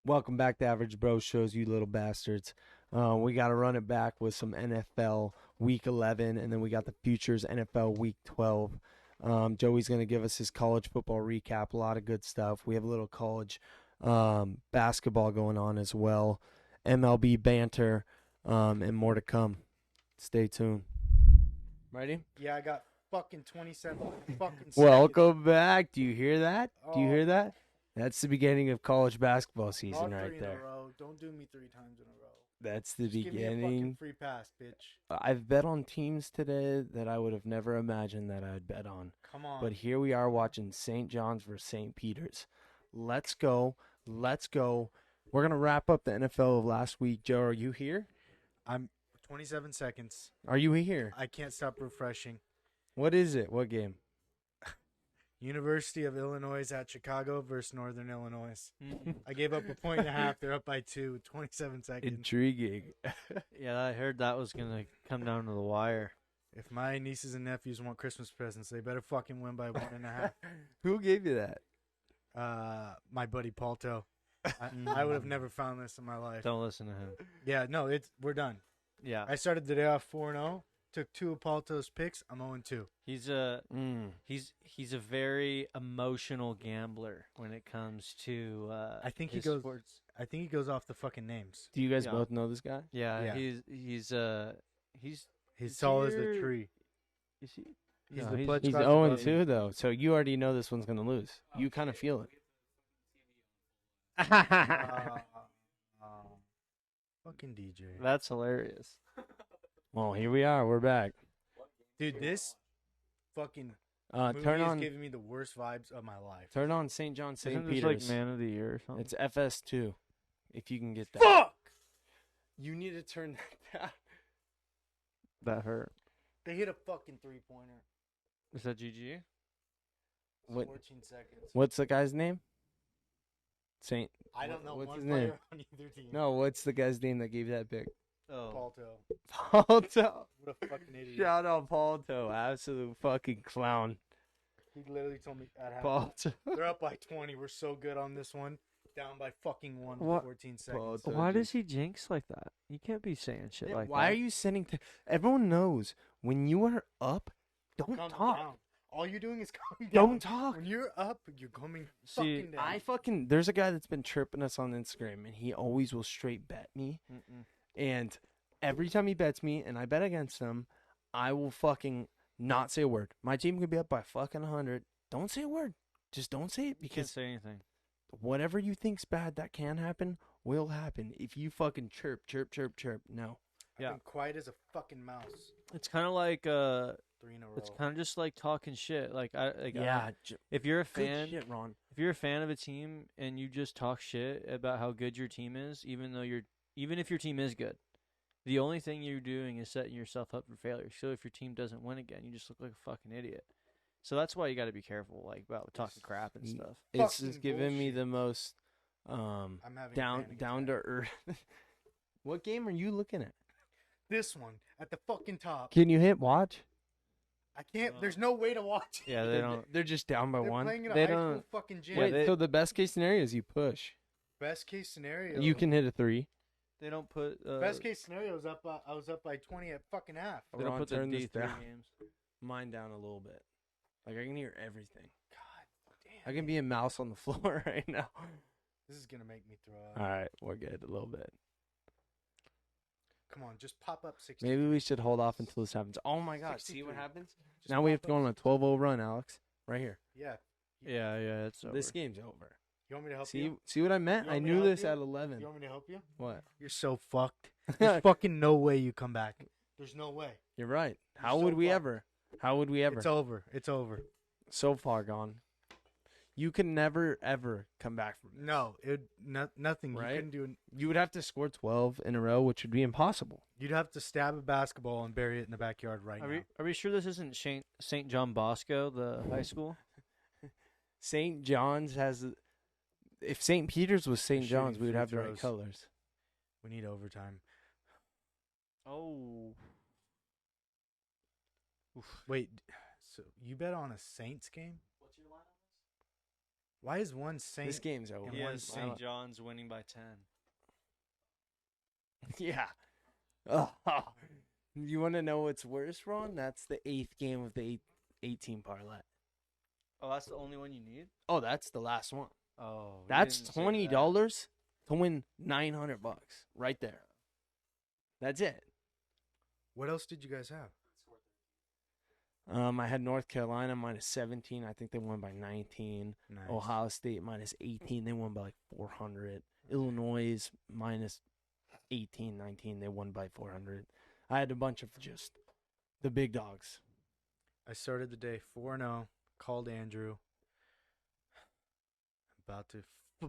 Welcome back to Average Bro Shows, you little bastards. We got to run it back with some NFL Week 11, and then we got the Futures NFL Week 12. Joey's going to give us his college football recap, a lot of good stuff. We have a little college basketball going on as well, MLB banter, and more to come. Stay tuned. Ready? Yeah, I got fucking 27 fucking seconds. Welcome back. Do you hear that? Do you Oh, hear that? That's the beginning of college basketball Not season three right in there. a row. Don't do me 3 times in a row. That's the Just give me a fucking beginning. free pass, bitch. I've bet on teams today that I would have never imagined that I'd bet on. Come on. But here we are watching St. John's versus St. Peter's. Let's go. Let's go. We're going to wrap up the NFL of last week. Joe, are you here? I'm 27 seconds. Are you here? I can't stop refreshing. What is it? What game? University of Illinois at Chicago versus Northern Illinois. I gave up a point and a half. They're up by 2. 27 seconds. Intriguing. Yeah, I heard that was going to come down to the wire. If my nieces and nephews want Christmas presents, they better fucking win by 1.5. Who gave you that? My buddy Palto. I would have never found this in my life. Don't listen to him. Yeah, no, we're done. Yeah. I started the day off 4-0. Took 2 of Palto's picks. I'm 0-2. He's a very emotional gambler when it comes to I think he his goes. sports. I think he goes off the fucking names. Do you guys Yeah. both know this guy? Yeah, Yeah. he's He's Is tall he as the your- tree. is he? He's No, the pledge He's class 0 above 2 though, so you already know this one's going to lose. You kind of feel it. Fucking DJ. That's hilarious. Well, here we are. We're back. Dude, this fucking movie Turn is on giving me the worst vibes of my life. St. John St. Isn't this Peter's. like Man of the Year or something? It's FS2, if you can get that. Fuck! You need to turn that down. That hurt. They hit a fucking 3-pointer. Is that GG? What? 14 seconds. What's the guy's name? Saint. I don't know What's one his player name? on either team. No, what's the guy's name that gave that pick? Oh. Palto. Palto. What a fucking idiot. Shout out Palto, absolute fucking clown. He literally told me at halftime. Palto. They're up by 20. We're so good on this one. Down by fucking 1 What? 14 seconds. Palto. Why does he jinx like that? You can't be saying shit like Why that. are you sending? Everyone knows when you are up, don't Calm talk. down. All you're doing is calming down. Don't talk. When you're up, you're coming See, fucking down. There's a guy that's been chirping us on Instagram, and he always will straight bet me. Mm-mm. And every time he bets me, and I bet against him, I will fucking not say a word. My team could be up by fucking 100. Don't say a word. Just don't say it You can't because say anything. whatever you think's bad that can happen will happen. If you fucking chirp, no. I've Yeah. been quiet as a fucking mouse. It's kind of like 3 in a row. it's kind of just like talking shit. If you're a Good fan, shit, Ron. if you're a fan of a team and you just talk shit about how good your team is, even if your team is good, the only thing you're doing is setting yourself up for failure. So if your team doesn't win again, you just look like a fucking idiot. So that's why you got to be careful, like about talking crap and stuff. It's Fucking just giving me bullshit. the most I'm having a down panic down to attack. earth. What game are you looking at? This one at the fucking top. Can you hit watch? I can't. There's no way to watch it. Yeah, they don't. They're just down by They're one. playing in a They high don't- school fucking gym. Yeah, Wait, they- so the best case scenario is you push. Best case scenario. You can hit a 3. They don't put. Best case scenario is up. I was up by 20 at fucking half. They don't Ron, put the turn this D3 down. games. Mine down a little bit. Like I can hear everything. God I damn. can be a mouse on the floor right now. This is gonna make me throw up. All right, we're good a little bit. Come on, just pop up 60. Maybe we should hold off until this happens. Oh my God! See what 63. happens? Just Now we have pop to go up on a 12-0 run, Alex. Right here. Yeah. Yeah, it's over. This game's over. You want me to help See, you? see what I meant? You I want me to knew help this you? at 11. You want me to help you? What? You're so fucked. There's fucking no way you come back. There's no way. You're right. How so would we fucked. ever? How would we ever? It's over. It's over. So far gone. You can never ever come back from this. No, nothing. Right? You couldn't do. You would have to score 12 in a row, which would be impossible. You'd have to stab a basketball and bury it in the backyard right now. Are we sure this isn't St. John Bosco, the high school? St. John's has. If St. Peter's was St. They're John's, shooting we would free have the right throws. colors. We need overtime. Oh. Wait, so you bet on a Saints game? Why is one Saint? This game's over. And He one has Saint. St. John's winning by 10. Yeah. Oh. You want to know what's worse, Ron? That's the 8th game of the 18 parlay. Oh, that's the only one you need? Oh, that's the last one. Oh. we That's didn't say $20 to win $900 right there. That's it. What else did you guys have? I had North Carolina minus 17. I think they won by 19. Nice. Ohio State minus 18. They won by like 400. Illinois minus 18, 19. They won by 400. I had a bunch of just the big dogs. I started the day 4-0. Called Andrew. About to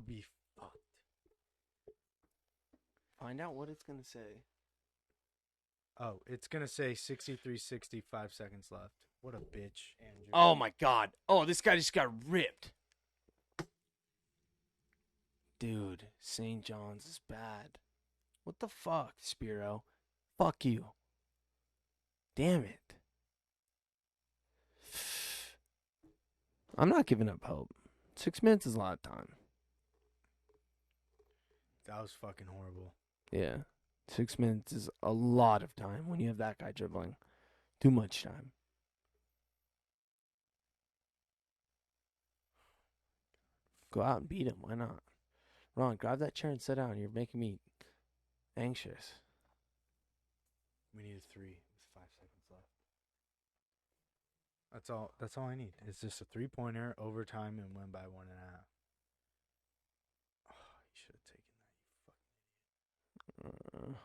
be fucked. Find out what it's going to say. Oh, it's going to say 63-60, 5 seconds left. What a bitch, Andrew. Oh, my God. Oh, this guy just got ripped. Dude, St. John's is bad. What the fuck, Spiro? Fuck you. Damn it. I'm not giving up hope. 6 minutes is a lot of time. That was fucking horrible. Yeah. 6 minutes is a lot of time when you have that guy dribbling. Too much time. Go out and beat him. Why not? Ron, grab that chair and sit down. You're making me anxious. We need a 3 with 5 seconds left. That's all I need. It's just a 3-pointer, overtime, and win by 1.5. Oh, you should have taken that, you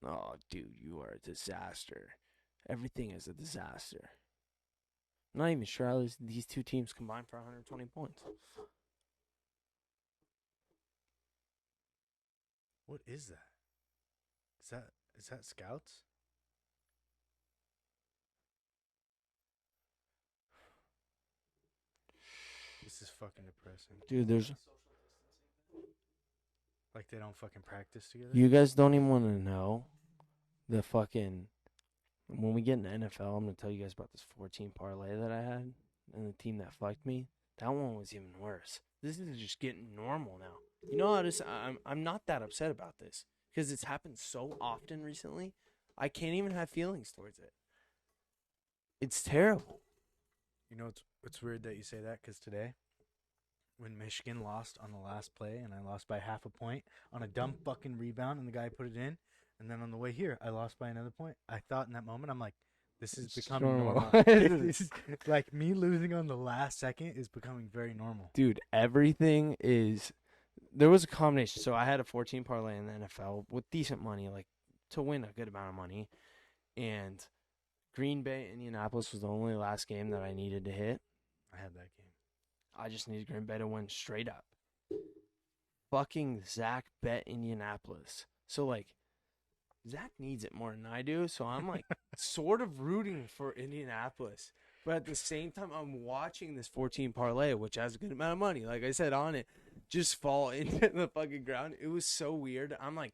fucking Oh, dude, you are a disaster. Everything is a disaster. I'm not even sure how these two teams combined for 120 points. What is that? Is that scouts? This is fucking depressing. Dude, there's... Like they don't fucking practice together? You guys don't even want to know the fucking... When we get in the NFL, I'm going to tell you guys about this 14 parlay that I had and the team that fucked me. That one was even worse. This is just getting normal now. You know how this... I'm not that upset about this because it's happened so often recently. I can't even have feelings towards it. It's terrible. You know, it's weird that you say that because today, when Michigan lost on the last play and I lost by half a point on a dumb fucking rebound and the guy put it in, and then on the way here, I lost by another point. I thought in that moment, I'm like, this is becoming normal. This is, like, me losing on the last second is becoming very normal. Dude, everything is... There was a combination. So I had a 14 parlay in the NFL with decent money, like to win a good amount of money. And Green Bay, Indianapolis was the only last game that I needed to hit. I had that game. I just needed Green Bay to win straight up. Fucking Zach bet Indianapolis. So, like, Zach needs it more than I do. So I'm, like, sort of rooting for Indianapolis. But at the same time, I'm watching this 14 parlay, which has a good amount of money, like I said, on it, just fall into the fucking ground. It was so weird. I'm like,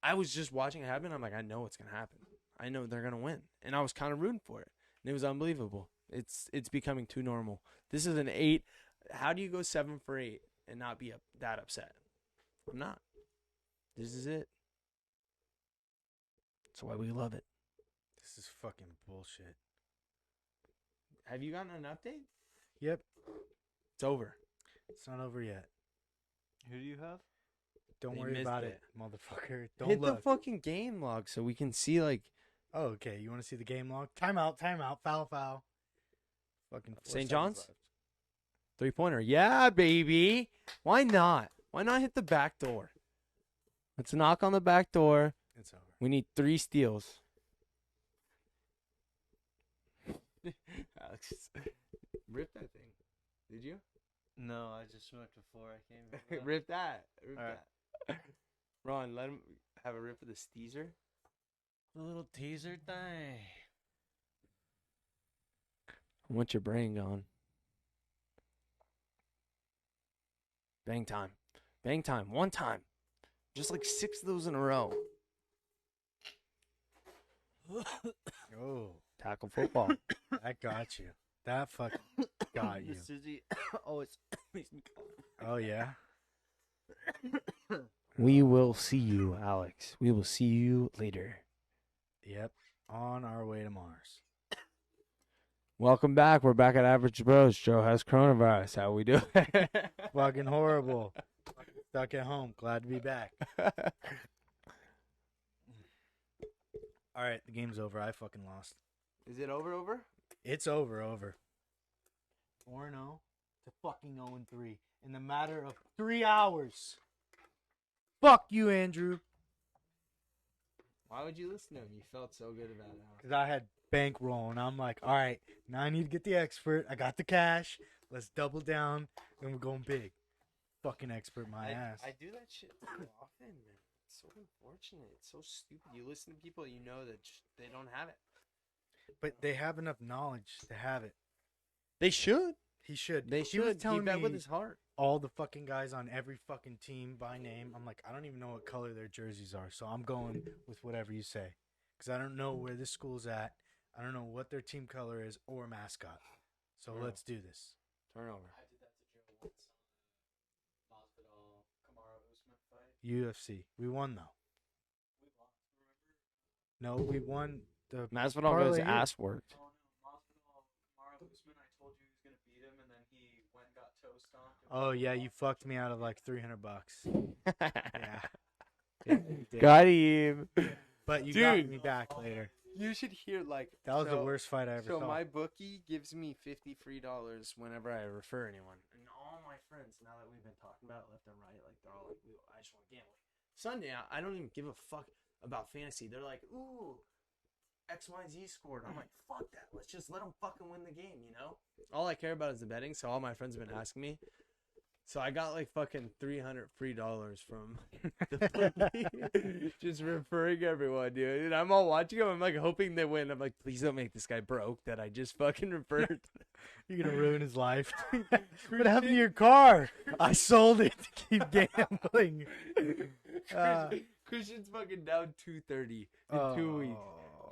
I was just watching it happen. I'm like, I know what's going to happen. I know they're going to win. And I was kind of rooting for it. And it was unbelievable. It's becoming too normal. This is an 8. How do you go 7 for 8 and not be that upset? I'm not. This is it. That's why we love it. This is fucking bullshit. Have you gotten an update? Yep. It's over. It's not over yet. Who do you have? Don't They worry missed about it. it, motherfucker. Don't Hit look. the fucking game log so we can see, like, Oh, okay. You want to see the game log? Timeout, foul. Fucking 4 St. seconds John's? left. 3-pointer. Yeah, baby. Why not? Why not hit the back door? Let's knock on the back door. It's over. We need 3 steals. Alex, rip that thing. Did you? No, I just smoked before I came. Rip that. Rip All right. that. Ron, let him have a rip of the steezer. A little teaser thing. I want your brain gone. Bang time. Bang time. One time. Just like 6 of those in a row. Oh, Tackle football. I got you. That fucking got you. Susie always makes me cough. Oh, yeah? We will see you, Alex. We will see you later. Yep. On our way to Mars. Welcome back. We're back at Average Bros. Joe has coronavirus. How we doing? Fucking horrible. Stuck at home. Glad to be back. All right, the game's over. I fucking lost. Is it over? It's over. 4-0 to fucking 0-3 in the matter of 3 hours. Fuck you, Andrew. Why would you listen to him? You felt so good about it. Because I had bankroll, and I'm like, all right, now I need to get the expert. I got the cash. Let's double down, and we're going big. Fucking expert my ass. I do that shit too often, man. It's so unfortunate. It's so stupid. You listen to people you know that they don't have it. But they have enough knowledge to have it. They should. He should. They He should. was telling Keep that me with his heart. all the fucking guys on every fucking team by name. I'm like, I don't even know what color their jerseys are, so I'm going with whatever you say. Because I don't know where this school's at. I don't know what their team color is or mascot. So let's do this. Turnover. I did that to Joe once on Masvidal Kamaru Usman fight. UFC. We won, though. We lost, remember? No, we won the Masvidal goes parlay. ass worked. Oh no, Masvidal Kamaru Usman. I told you he was gonna beat him, and then he went and got toe stomped. Oh, yeah, you fucked me out of like $300. Yeah. You did. Got him. But you Dude. got me back later. You should hear like That was the worst fight I ever So saw. my bookie gives me $50 free whenever I refer anyone, and all my friends now that we've been talking about it left and right, like they're all like, I just want to gamble. Sunday, I don't even give a fuck about fantasy. They're like, ooh, XYZ scored. I'm like, fuck that. Let's just let them fucking win the game, you know? All I care about is the betting, so all my friends have been asking me. So I got like fucking $300 free from the bookie. Just referring everyone, dude. And I'm all watching them. I'm like hoping they win. I'm like, please don't make this guy broke that I just fucking referred. You're going to ruin his life. What happened to your car? I sold it to keep gambling. Christian's fucking down 230 in 2 weeks.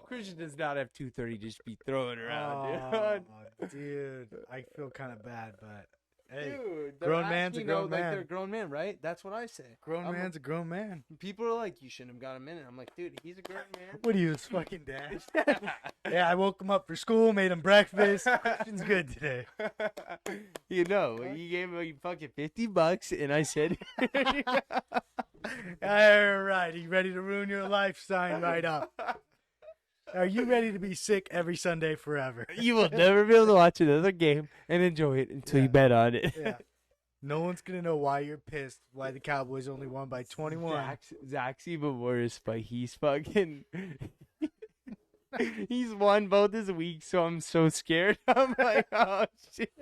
Christian does not have 230 just be throwing around, dude. I feel kind of bad, but hey, dude. grown man's a grown man. Like they're a grown man, right? That's what I say. Grown man's a grown man. People are like, you shouldn't have got him in it. I'm like, dude, he's a grown man. What are you, his fucking dad? Yeah, I woke him up for school, made him breakfast. Christian's good today. You know, he gave me fucking $50, and I said, all right, you ready to ruin your life? Sign right up. Are you ready to be sick every Sunday forever? you will never be able to watch another game and enjoy it until you bet on it. Yeah. No one's going to know why you're pissed, why the Cowboys only won by 21. Zach's even worse, but he's fucking... he's won both his weeks, so I'm so scared. I'm like, oh, shit.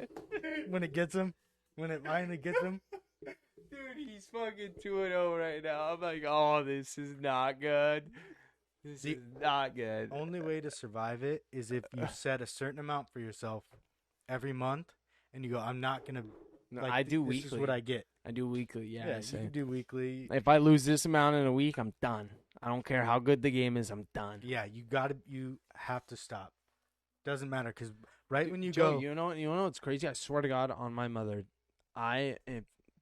When it gets him, when it finally gets him. Dude, he's fucking 2-0 right now. I'm like, oh, this is not good. This is not good. Only way to survive it is if you set a certain amount for yourself every month, and you go, I'm not going to... No, like, I do this weekly. is what I get. I do weekly, Yeah, you can do weekly. If I lose this amount in a week, I'm done. I don't care how good the game is, I'm done. Yeah, you have to stop. Doesn't matter, because when you Joe, go... you know what's crazy? I swear to God on my mother, I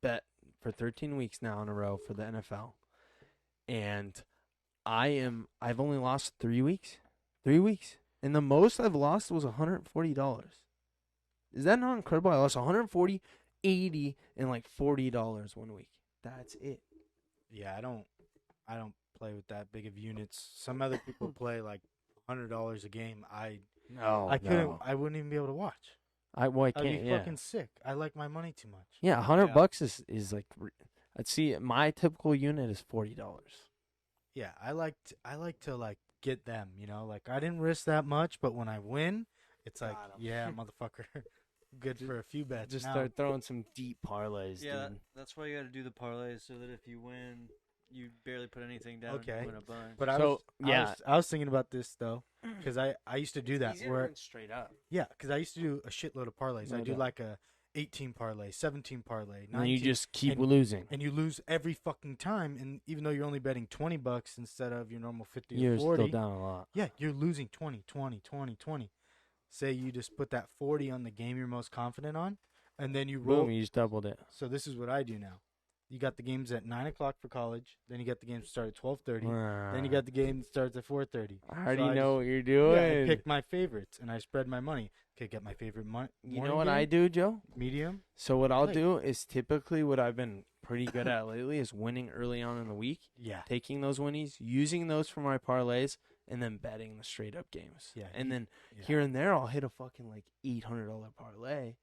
bet for 13 weeks now in a row for the NFL. And I've only lost 3 weeks. 3 weeks. And the most I've lost was $140. Is that not incredible? I lost $140, $80, and like $40 1 week. That's it. Yeah, I don't play with that big of units. Some other people play like $100 a game. I wouldn't even be able to watch. I I'd can't. be fucking sick. I like my money too much. Yeah, $100 is like. Let's see. My typical unit is $40. Yeah, I like to like get them. You know, like I didn't risk that much, but when I win, it's like, yeah, motherfucker, good for a few bets. Just now. start throwing some deep parlays. Yeah, dude. that's why you got to do the parlays so that if you win, you barely put anything down. Okay. And you win a bunch. But I was thinking about this though, because I used to do that where straight up. yeah, because I used to do a shitload of parlays. No I do doubt. like a 18 parlay, 17 parlay, 19. And you just keep and- losing. and you lose every fucking time. And even though you're only betting $20 instead of your normal 50 You're or 40, still down a lot. yeah, you're losing 20. say you just put that 40 on the game you're most confident on, and then you roll. Boom, you just doubled it. So this is what I do now. You got the games at 9 o'clock for college. Then you got the games that start at 12:30. Then you got the game that starts at 4:30. I already know what you're doing. Yeah, I pick my favorites, and I spread my money. Okay, get my favorite You know what I do, Joe? Medium. So what I'll do is typically what I've been pretty good at lately is winning early on in the week, Yeah. taking those winnies, using those for my parlays, and then betting the straight up games. Yeah. And then Yeah. here and there, I'll hit a fucking like $800 parlay,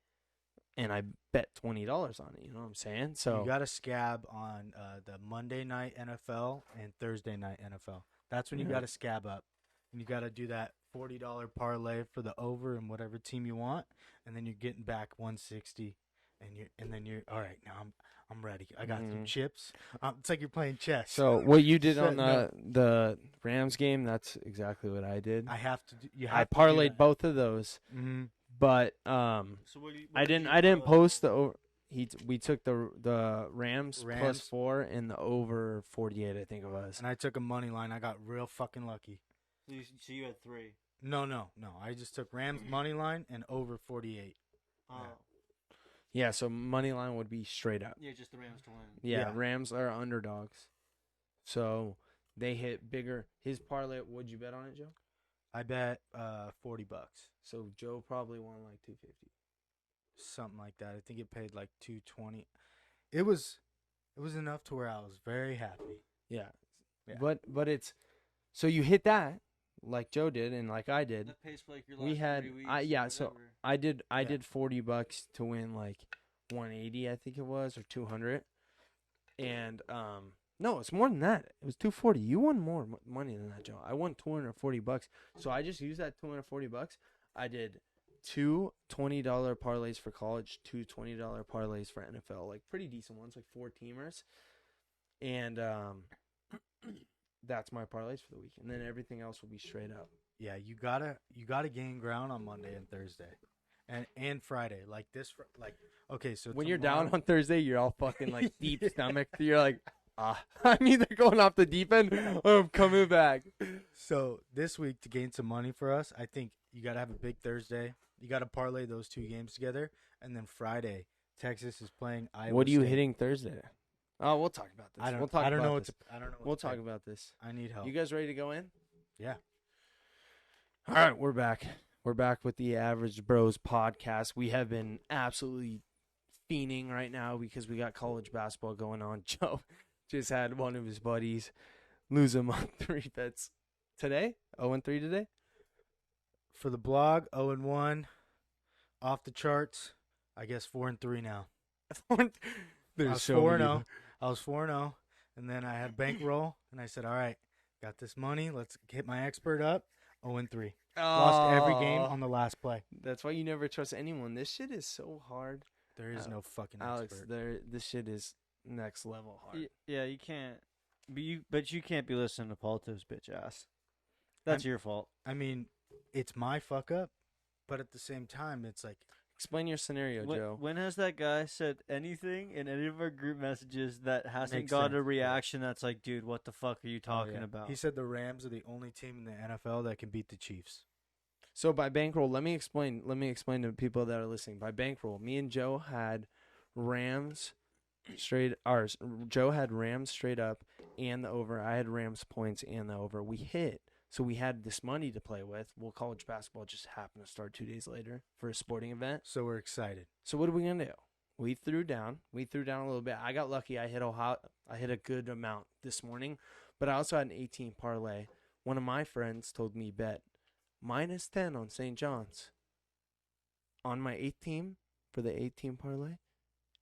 and I bet $20 on it. You know what I'm saying? So You got to scab on the Monday night NFL and Thursday night NFL. That's when you Yeah. got to scab up. And you got to do that $40 parlay for the over and whatever team you want, and then you're getting back 160, and then you're all right. Now I'm ready. I got some chips. It's like you're playing chess. So what you did on Setting the Rams game, that's exactly what I did. I have to. I parlayed both of those, but So what do you, I didn't post the over. We took the Rams Rams. +4 and the over 48. I think it was. And I took a money line. I got real fucking lucky. so you had 3. No. I just took Rams money line and over 48. Yeah, so money line would be straight up. Yeah, just the Rams to win. Yeah, Yeah. Rams are underdogs, so they hit bigger. His parlay, what'd you bet on it, Joe? I bet $40, So Joe probably won like 250. something like that. I think it paid like 220. It was enough to where I was very happy. Yeah. Yeah. But it's so you hit that like Joe did and like I did. That pays for like your We last had 3 weeks. so whatever. I did Yeah. $40 to win like 180, I think it was, or 200. And no, it's more than that. It was 240. You won more money than that, Joe. I won $240. So I just used that $240. I did 2 $20 parlays for college, 2 $20 parlays for NFL, like pretty decent ones, like 4-teamers. And that's my parlays for the week. And then everything else will be straight up. Yeah, you gotta gain ground on Monday and Thursday, and Friday. Like this, okay. So When you're tomorrow- down on Thursday, you're all fucking like deep stomach. You're like, I'm either going off the deep end or I'm coming back. So this week to gain some money for us, I think you gotta have a big Thursday. You gotta parlay those 2 games together, and then Friday, Texas is playing Iowa. What are you State. hitting Thursday? Oh, we'll talk about this. I don't. We'll talk I don't about know what this. to. I don't know. What We'll to talk pick. about this. I need help. You guys ready to go in? Yeah. All right, we're back. We're back with the Average Bros podcast. We have been absolutely fiending right now because we got college basketball going on. Joe just had one of his buddies lose him on 3 bets today. 0-3 today. For the blog, 0-1, off the charts. I guess 4-3 now. I was 4-0. I was 4-0, and then I had bankroll, and I said, "All right, got this money. Let's get my expert up." 0-3. Lost every game on the last play. That's why you never trust anyone. This shit is so hard. There is no fucking Alex, expert. this shit is next level hard. Yeah, you can't. But you can't be listening to Palto's bitch ass. That's your fault. I mean, it's my fuck up, but at the same time, it's like Explain your scenario, Joe. When has that guy said anything in any of our group messages that hasn't Makes got a sense, reaction that's like, dude, what the fuck are you talking about? He said the Rams are the only team in the NFL that can beat the Chiefs. So by bankroll, let me explain to people that are listening. By bankroll, me and Joe had Rams Joe had Rams straight up and the over. I had Rams points and the over. We hit. So we had this money to play with. Well, college basketball just happened to start 2 days later for a sporting event. So we're excited. So what are we gonna do? We threw down a little bit. I got lucky. I hit a good amount this morning, but I also had an 18 parlay. One of my friends told me bet -10 on St. John's on my 8th team for the 18 parlay.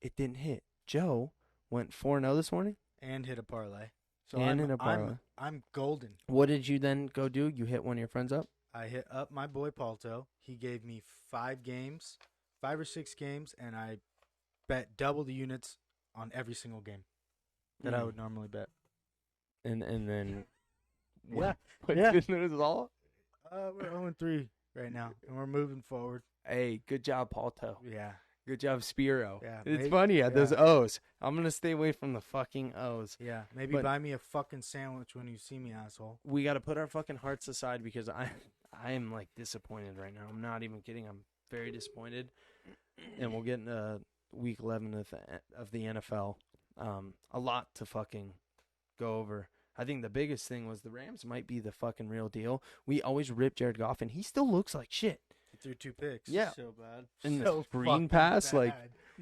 It didn't hit. Joe went 4-0 this morning And hit a parlay. So and in a parlay. I'm golden. What did you then go do? You hit one of your friends up? I hit up my boy Palto. He gave me 5 or 6 games, and I bet double the units on every single game that I would normally bet. And then Yeah. what's Yeah. the result? We're 0-3 right now, and we're moving forward. Hey, good job, Palto. Yeah. Good job, Spiro. Yeah, It's maybe- funny at those yeah. O's. I'm going to stay away from the fucking O's. Yeah. Maybe But- buy me a fucking sandwich when you see me, asshole. We got to put our fucking hearts aside because I am like disappointed right now. I'm not even kidding. I'm very disappointed. And we'll get into week 11 of the NFL. A lot to fucking go over. I think the biggest thing was the Rams might be the fucking real deal. We always rip Jared Goff, and he still looks like shit. He threw 2 picks. Yeah. So bad. And So the screen fucking pass, bad. like,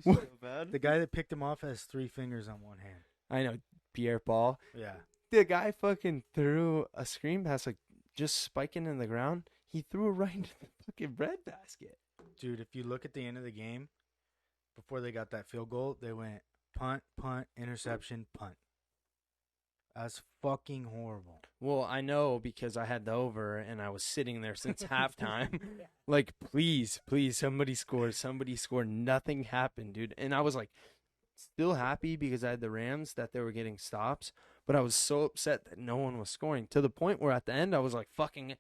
So bad. The guy that picked him off has 3 fingers on one hand. I know, Pierre Paul. Yeah. The guy fucking threw a screen pass, like, just spiking in the ground. He threw it right into the fucking breadbasket. Dude, if you look at the end of the game, before they got that field goal, they went punt, interception, punt. That's fucking horrible. Well, I know because I had the over and I was sitting there since halftime. Like, please, somebody score. Nothing happened, dude. And I was like, still happy because I had the Rams that they were getting stops, but I was so upset that no one was scoring to the point where at the end I was like, fucking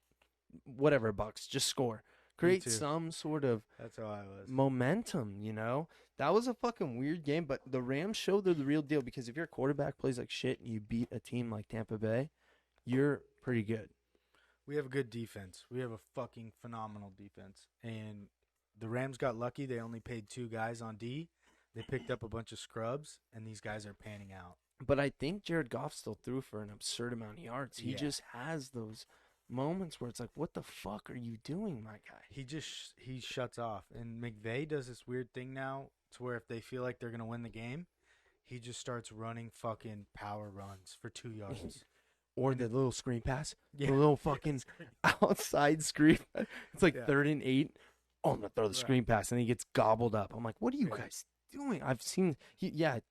whatever, Bucks, just score. Create too. some sort of That's how I was. momentum, you know? That was a fucking weird game, but the Rams showed they're the real deal because if your quarterback plays like shit and you beat a team like Tampa Bay, you're pretty good. We have a good defense. We have a fucking phenomenal defense. And the Rams got lucky. They only paid 2 guys on D. They picked up a bunch of scrubs, and these guys are panning out. But I think Jared Goff still threw for an absurd amount of yards. He Yeah. just has those moments where it's like, what the fuck are you doing, my guy? He shuts off. And McVay does this weird thing now to where if they feel like they're going to win the game, he just starts running fucking power runs for 2 yards. Or the little screen pass. Yeah. The little fucking outside screen. It's like Yeah. 3rd and 8. Oh, I'm going to throw the Right. screen pass. And he gets gobbled up. I'm like, what are you Right. guys doing? I've seen,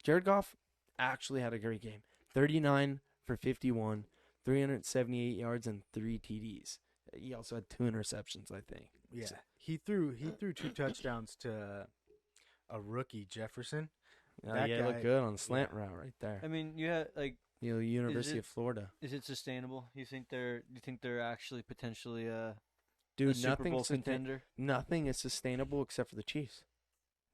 Jared Goff actually had a great game. 39 for 51, 378 yards, and 3 TDs. He also had 2 interceptions, I think. Yeah. He threw 2 touchdowns to a rookie, Jefferson. That It looked guy- good on the slant yeah. route right there. I mean, you had like, University it- of Florida. is it sustainable? You think they're actually potentially a Dude, Super Bowl contender? nothing is sustainable except for the Chiefs.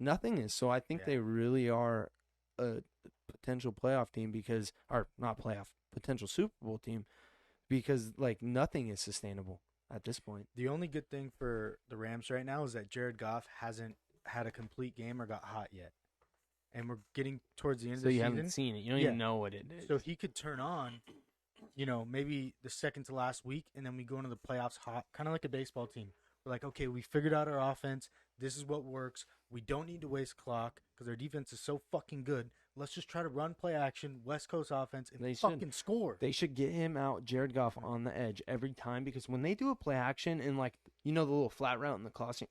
Nothing is. So I think Yeah. they really are a potential playoff team because, or not playoff, potential Super Bowl team because, like, nothing is sustainable at this point. The only good thing for the Rams right now is that Jared Goff hasn't had a complete game or got hot yet. And we're getting towards the end So of the you season. haven't seen it. You don't Yeah. even know what it is. So he could turn on, maybe the second to last week, and then we go into the playoffs hot, kind of like a baseball team. We're like, okay, we figured out our offense. This is what works. We don't need to waste clock because our defense is so fucking good. Let's just try to run play action, West Coast offense, and They should. fucking score. They should get him out, Jared Goff, on the edge every time because when they do a play action and, like, the little flat route and the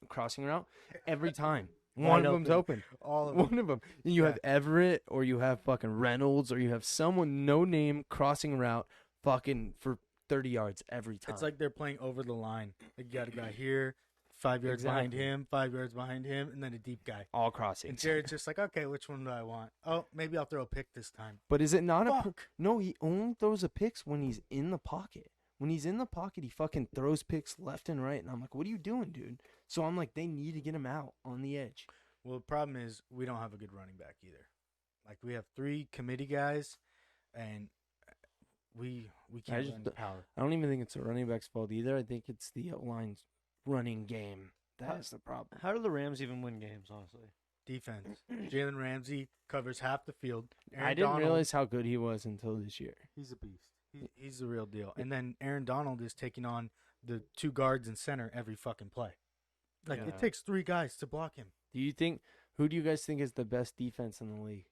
crossing route, every time. One Wide of them's open. All of them. One of them. You Yeah. have Everett or you have fucking Reynolds or you have someone no name crossing route fucking for 30 yards every time. It's like they're playing over the line. Like you got a guy here, 5 yards behind Exactly. him, 5 yards behind him, and then a deep guy. all crossing. And Jared's just like, okay, which one do I want? Oh, maybe I'll throw a pick this time. But is it not a Fuck. No, he only throws a picks when he's in the pocket. When he's in the pocket, he fucking throws picks left and right and I'm like, "What are you doing, dude?" So I'm like, they need to get him out on the edge. Well, the problem is we don't have a good running back either. Like we have 3 committee guys, and we can't just run don't- power. I don't even think it's a running back's fault either. I think it's the line's running game. That's the problem. How do the Rams even win games? Honestly, Defense. Jalen Ramsey covers half the field. Aaron I didn't Donald, realize how good he was until this year. he's a beast. He's the real deal. And then Aaron Donald is taking on the 2 guards and center every fucking play. Like Yeah. it takes 3 guys to block him. Who do you guys think is the best defense in the league?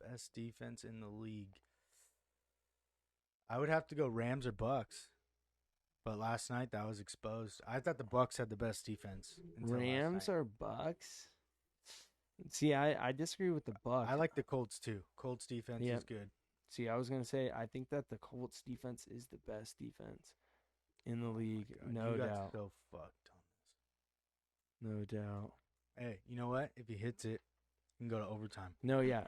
Best defense in the league. I would have to go Rams or Bucks. But last night that was exposed. I thought the Bucks had the best defense. until last Rams night. or Bucks? See, I disagree with the Bucks. I like the Colts too. Colts defense Yep. is good. See, I was gonna say I think that the Colts defense is the best defense in the league, God, no you got doubt, so fucked on no doubt. this. Hey, you know what? If he hits it, you can go to overtime. No, yeah.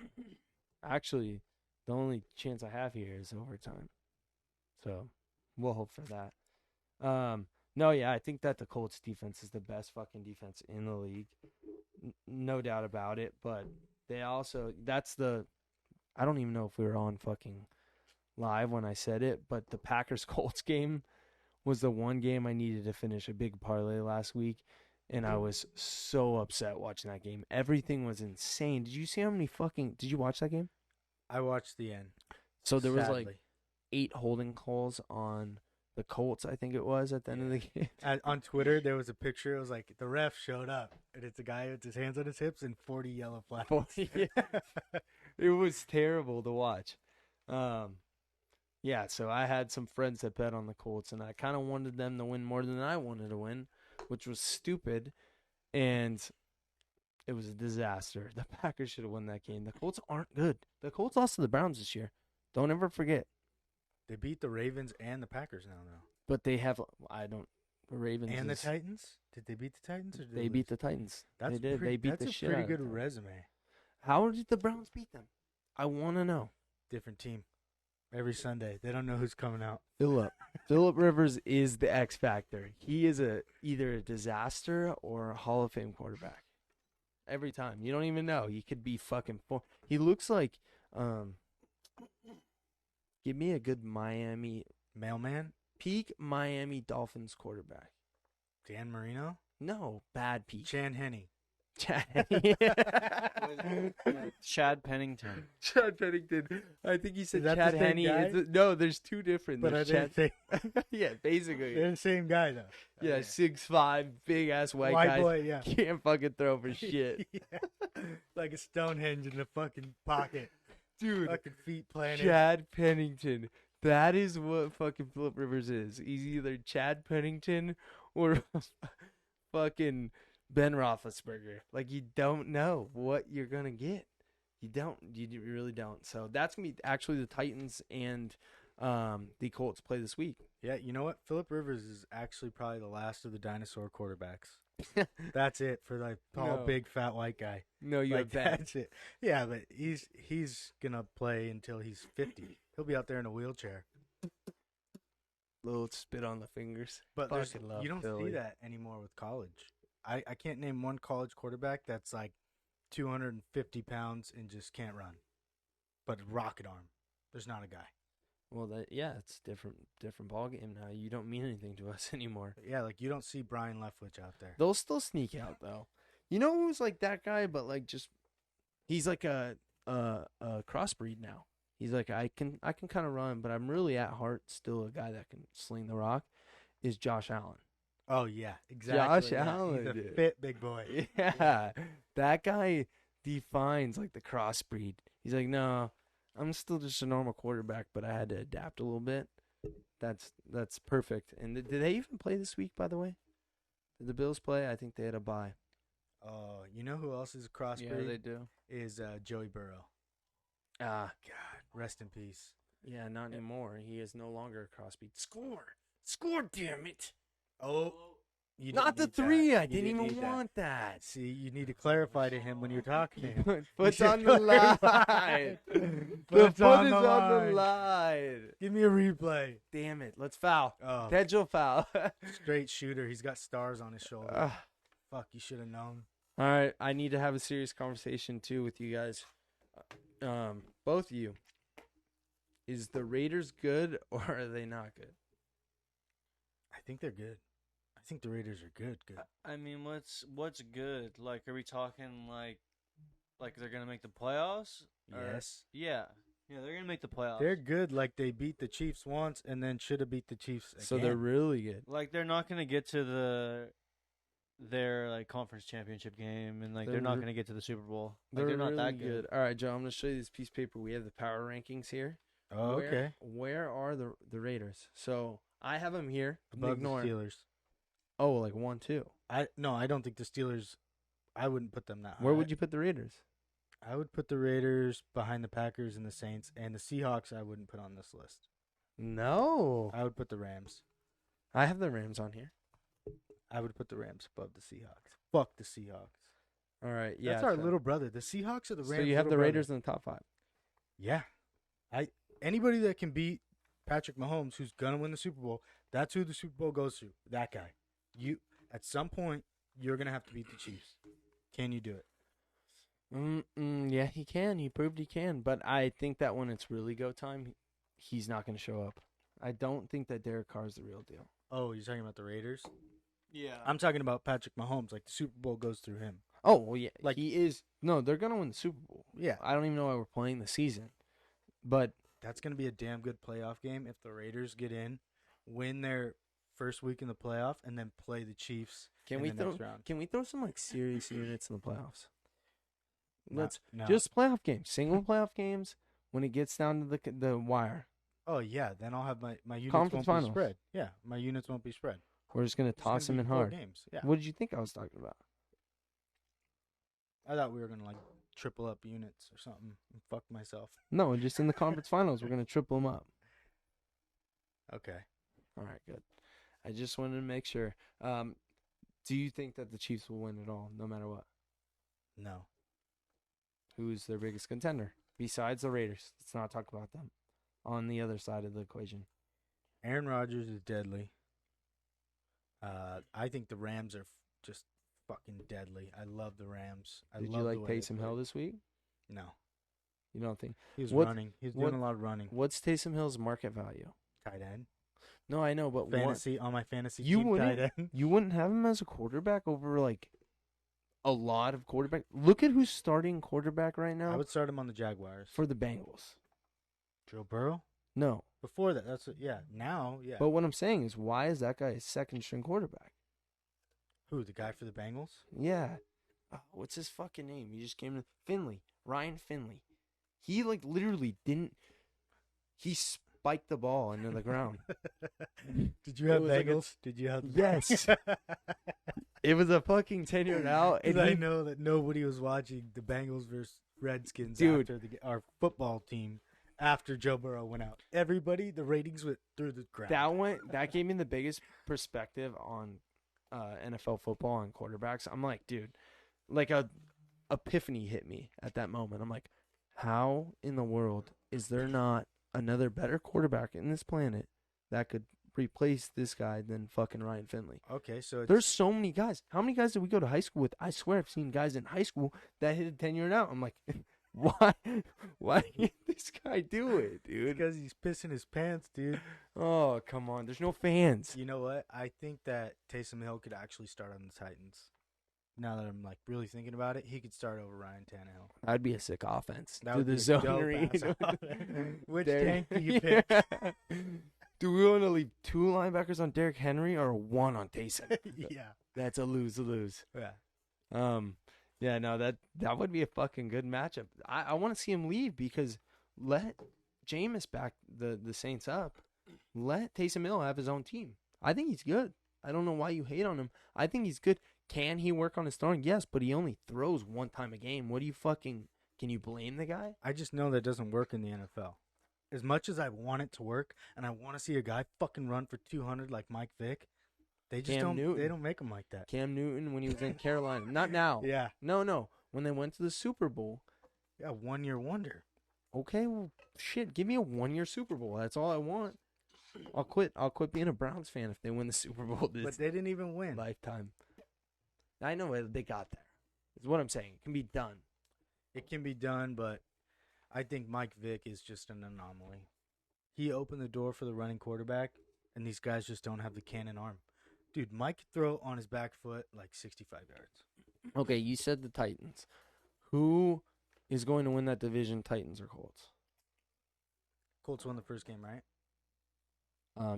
Actually, the only chance I have here is overtime, so we'll hope for that. No, yeah, I think that the Colts defense is the best fucking defense in the league, no doubt about it. But they also I don't even know if we were on fucking live when I said it, but the Packers Colts game was the one game I needed to finish a big parlay last week, and I was so upset watching that game. Everything was insane. Did you see how many did you watch that game? I watched the end. So there was like sadly. 8 holding calls on the Colts, I think it was, at the end of the game. On Twitter, there was a picture. It was like the ref showed up, and it's a guy with his hands on his hips and 40 yellow flags. 40, yeah. It was terrible to watch. Yeah, so I had some friends that bet on the Colts, and I kind of wanted them to win more than I wanted to win, which was stupid, and it was a disaster. The Packers should have won that game. The Colts aren't good. The Colts lost to the Browns this year. Don't ever forget. They beat the Ravens and the Packers now, though. But they have, the Ravens And the Titans? Did they beat the Titans? Or did They beat the Titans. That's They did. They beat that's the a shit pretty out of good them. resume. How did the Browns beat them? I want to know. Different team. Every Sunday. They don't know who's coming out. Phillip Rivers is the X factor. He is either a disaster or a Hall of Fame quarterback. Every time. You don't even know. He could be fucking He looks like give me a good Mailman? peak Miami Dolphins quarterback. Dan Marino? No, bad peak. Chan Henne. Chad Pennington. Chad Pennington. I think he said Is that Chad the same Henne. guy? No, there's two different. But I There's didn't think yeah, basically. they're the same guy, though. Yeah, Okay. 6'5", big ass white guy. boy, yeah. Can't fucking throw for shit. Yeah. Like a Stonehenge in the fucking pocket. Dude, Fucking feet planted. Chad Pennington. That is what fucking Phillip Rivers is. He's either Chad Pennington or fucking Ben Roethlisberger. Like, you don't know what you're going to get. You don't. You really don't. So that's going to be actually the Titans and the Colts play this week. Yeah, you know what? Phillip Rivers is actually probably the last of the dinosaur quarterbacks. That's it for like tall, No. big, fat white guy. No, you Like have bad. that's it. Yeah, but he's gonna play until he's 50. He'll be out there in a wheelchair. Little spit on the fingers. But Fucking love you don't Philly. see that anymore with college. I can't name one college quarterback that's like 250 pounds and just can't run. But rocket arm. There's not a guy. Well, it's different ball game now. You don't mean anything to us anymore. Yeah, like you don't see Brian Leftwich out there. They'll still sneak out though. You know who's like that guy, but like just he's like a crossbreed now. He's like I can kind of run, but I'm really at heart still a guy that can sling the rock. Is Josh Allen? Oh yeah, exactly. Josh Yeah, Allen, he's a dude. fit big boy. Yeah, that guy defines like the crossbreed. He's like, no, I'm still just a normal quarterback, but I had to adapt a little bit. That's perfect. And did they even play this week, by the way? Did the Bills play? I think they had a bye. Oh, you know who else is a crossbreed? Yeah, they do. Is Joey Burrow. Ah, God, rest in peace. yeah, not anymore. He is no longer a crossbreed. Score, damn it! Oh, you Not the didn't need three. that. I You didn't even need that. want that. See, you need to clarify to him when you're talking to him. Foot's should on the clarify. line. The Foot's foot on is the on the line. line. Give me a replay. Damn it! Let's foul. Oh, Potential foul. straight shooter. He's got stars on his shoulder. Ah. Fuck, you should have known. All right, I need to have a serious conversation too with you guys. Both of you. Is the Raiders good or are they not good? I think they're good. I think the Raiders are good. Good. I mean, what's good? Like, are we talking like they're gonna make the playoffs? Or- Yes. Yeah. Yeah, they're gonna make the playoffs. They're good. Like they beat the Chiefs once and then should have beat the Chiefs again. So they're really good. Like, they're not gonna get to their like conference championship game, and like they're not They're- gonna get to the Super Bowl. Like, They're they're not really that good. All right, Joe, I'm going to show you this piece of paper. We have the power rankings here. Oh, okay. Where are the Raiders? So I have them here. Above Ignore. the Steelers. Oh, like 1, 2. I don't think the Steelers. I wouldn't put them that high. Where would you put the Raiders? I would put the Raiders behind the Packers and the Saints, and the Seahawks I wouldn't put on this list. No. I would put the Rams. I have the Rams on here. I would put the Rams above the Seahawks. Fuck the Seahawks. All right, yeah. That's our so- little brother. The Seahawks are the Rams. So you have little the brother. Raiders in the top 5. Yeah. Anybody that can beat Patrick Mahomes, who's gonna win the Super Bowl, that's who the Super Bowl goes to. That guy. You at some point you're gonna have to beat the Chiefs. Can you do it? Yeah, he can. He proved he can. But I think that when it's really go time, he's not going to show up. I don't think that Derek Carr is the real deal. Oh, you're talking about the Raiders? Yeah. I'm talking about Patrick Mahomes. Like, the Super Bowl goes through him. Oh, well, yeah. Like- he is. No, they're going to win the Super Bowl. Yeah. I don't even know why we're playing the season. But That's going to be a damn good playoff game if the Raiders get in, win their first week in the playoff, and then play the Chiefs can in we the throw next round. can we throw some like serious units in the playoffs? No, Let's no. just playoff games, single playoff games when it gets down to the wire. Oh, yeah. Then I'll have my units Conference won't finals. be spread. Yeah, my units won't be spread. We're just going to It's gonna toss them be in 4 hard. games. Yeah. What did you think I was talking about? I thought we were going to, like, triple up units or something and fuck myself. No, just in the conference finals, we're going to triple them up. Okay. All right, good. I just wanted to make sure. Do you think that the Chiefs will win it all, no matter what? No. Who's their biggest contender besides the Raiders? Let's not talk about them. On the other side of the equation, Aaron Rodgers is deadly. I think the Rams are just fucking deadly. I love the Rams. did love you the like way they Taysom play. Hill this week? No. You don't think? He was What- running. He was what- doing a lot of running. What's Taysom Hill's market value? Tight end. No, I know, but Fantasy on my fantasy You team, tight wouldn't- end. you wouldn't have him as a quarterback over like a lot of quarterback. Look at who's starting quarterback right now I would start him on the Jaguars. for the Bengals. Joe Burrow? No, Before that, that's what, yeah. Now, yeah. but what I'm saying is, why is that guy a second string quarterback? Who, the guy for the Bengals? Yeah. What's his fucking name? He just came to Finley. Ryan Finley. He like literally didn't. He spiked the ball into the ground. Did you have was like a- Bengals? Did you have the Yes. It was a fucking 10-yard out, and I he, know that nobody was watching the Bengals versus Redskins Dude. after our football team after Joe Burrow went out. Everybody, the ratings went through the ground. that gave me the biggest perspective on NFL football and quarterbacks. I'm like, dude, like a epiphany hit me at that moment. I'm like, how in the world is there not another better quarterback in this planet that could replace this guy than fucking Ryan Finley? Okay, so it's, There's so many guys. How many guys did we go to high school with? I swear I've seen guys in high school that hit a 10-yard out. I'm like, why can't this guy do it, dude? because he's pissing his pants, dude. Oh, come on. There's no fans. You know what? I think that Taysom Hill could actually start on the Titans. Now that I'm like really thinking about it, he could start over Ryan Tannehill. That'd be a sick offense. That Do would the be a zone dope read. ass offense. Which Derrick- tank do you pick? Do we want to leave 2 linebackers on Derrick Henry or 1 on Taysom? Yeah. That's a lose-lose. Yeah. Yeah, no, that would be a fucking good matchup. I want to see him leave because let Jameis back the Saints up. Let Taysom Hill have his own team. I think he's good. I don't know why you hate on him. I think he's good. Can he work on his throwing? Yes, but he only throws 1 time a game. What do you fucking... Can you blame the guy? I just know that doesn't work in the NFL. As much as I want it to work, and I want to see a guy fucking run for 200 like Mike Vick, they just Cam don't. Newton. They don't make them like that. Cam Newton when he was in Carolina. Not now. Yeah. No. When they went to the Super Bowl. Yeah. 1 year wonder. Okay, well, shit. Give me a 1-year Super Bowl. That's all I want. I'll quit being a Browns fan if they win the Super Bowl this But they didn't even win. lifetime. I know they got there. Is what I'm saying. It can be done. It can be done, but I think Mike Vick is just an anomaly. He opened the door for the running quarterback, and these guys just don't have the cannon arm. Dude, Mike could throw on his back foot like 65 yards. Okay, you said the Titans. Who is going to win that division, Titans or Colts? Colts won the first game, right?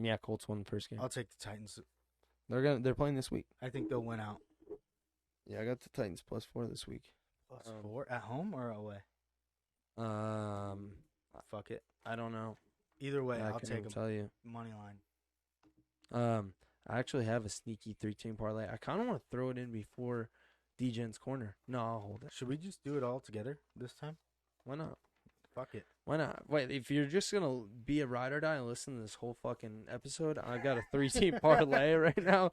Yeah, Colts won the first game. I'll take the Titans. They're playing this week. I think they'll win out. Yeah, I got the Titans +4 this week. +4 at home or away? Fuck it. I don't know. Either way, I I'll couldn't take even them. tell you. Money line. I actually have a sneaky 3-team parlay. I kind of want to throw it in before DJ's corner. No, I'll hold it. Should we just do it all together this time? Why not? Fuck it. Why not? Wait, if you're just gonna be a ride or die and listen to this whole fucking episode, I got a 3-team parlay right now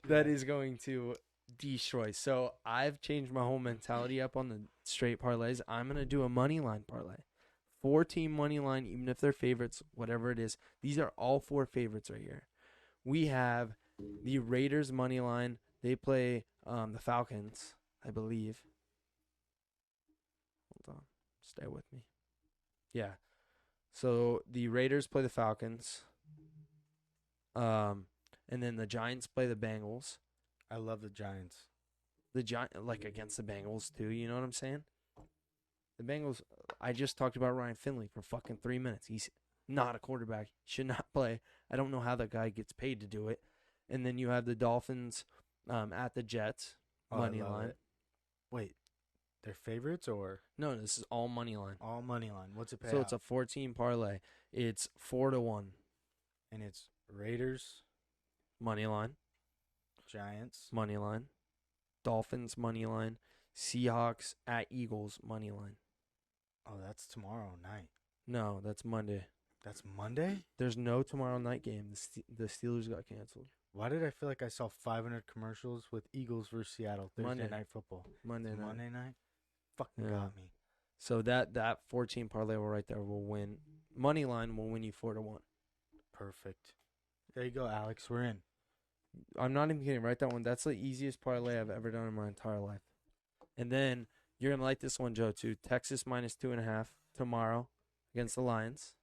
that is going to destroy. So I've changed my whole mentality up on the straight parlays. I'm gonna do a money line parlay, 4-team money line, even if they're favorites, whatever it is. These are all 4 favorites right here. We have the Raiders money line. They play the Falcons, I believe. Hold on, stay with me. Yeah. So the Raiders play the Falcons. And and then the Giants play the Bengals. I love the Giants. The like against the Bengals too. You know what I'm saying? The Bengals. I just talked about Ryan Finley for fucking 3 minutes. He's not a quarterback. He should not play. I don't know how that guy gets paid to do it. And then you have the Dolphins at the Jets money line. It. Wait, they're favorites or No, this is all money line. all money line? What's it pay? So it's a 14 parlay. It's 4-1 and it's Raiders, money line, Giants. money line, Dolphins money line, Seahawks at Eagles money line. Oh, that's tomorrow night. No, that's Monday. That's Monday? There's no tomorrow night game. The Steelers got canceled. Why did I feel like I saw 500 commercials with Eagles versus Seattle Thursday Monday. night football? Monday It's night. Monday night? Fucking Yeah. got me. So that 14 parlay right there will win. Money line will win you 4-1. Perfect. There you go, Alex. We're in. I'm not even kidding. Write that one. That's the easiest parlay I've ever done in my entire life. And then you're gonna like this one, Joe, too. Texas minus 2.5 tomorrow against the Lions.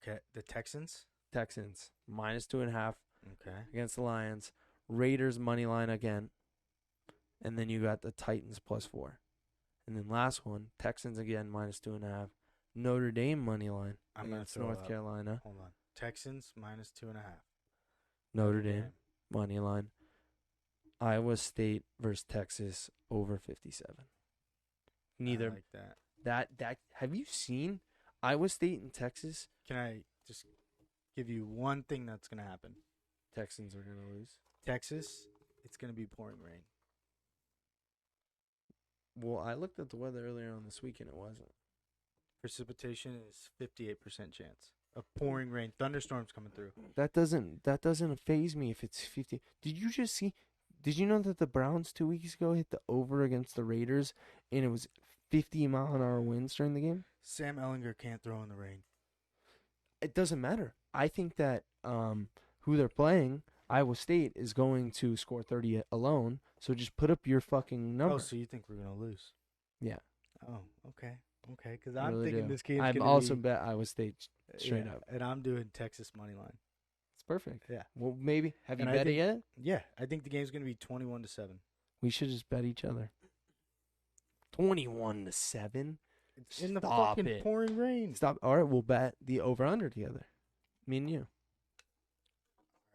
Okay. The Texans? Texans minus 2.5 Okay. against the Lions. Raiders money line again. And then you got the Titans +4. And then last one, Texans again minus 2.5. Notre Dame money line I'm going to against throw North up. Carolina. Hold on. Texans minus 2.5. Notre Dame money line. Iowa State versus Texas over 57. Neither I like that. that have you seen Iowa State and Texas? Can I just give you one thing that's going to happen? Texans are gonna lose. Texas, it's going to be pouring rain. Well, I looked at the weather earlier on this week and it wasn't. Precipitation is 58% chance of pouring rain. Thunderstorms coming through. That doesn't faze me if it's 50. Did you know that the Browns 2 weeks ago hit the over against the Raiders and it was 50-mile-an-hour winds during the game? Sam Ellinger can't throw in the rain. It doesn't matter. I think that who they're playing, Iowa State, is going to score 30 alone. So just put up your fucking number. Oh, so you think we're going to lose? Yeah. Oh, okay. Okay, because I I'm really thinking do. this game's I've going to also be... bet Iowa State straight yeah, up. And I'm doing Texas money line. It's perfect. Yeah. Well, maybe. Have you And I bet it think- yet? Yeah, I think the game's going to be 21-7. We should just bet each other. 21-7. It's in the Stop fucking it. pouring rain. Stop. All right, we'll bet the over/under together. Me and you.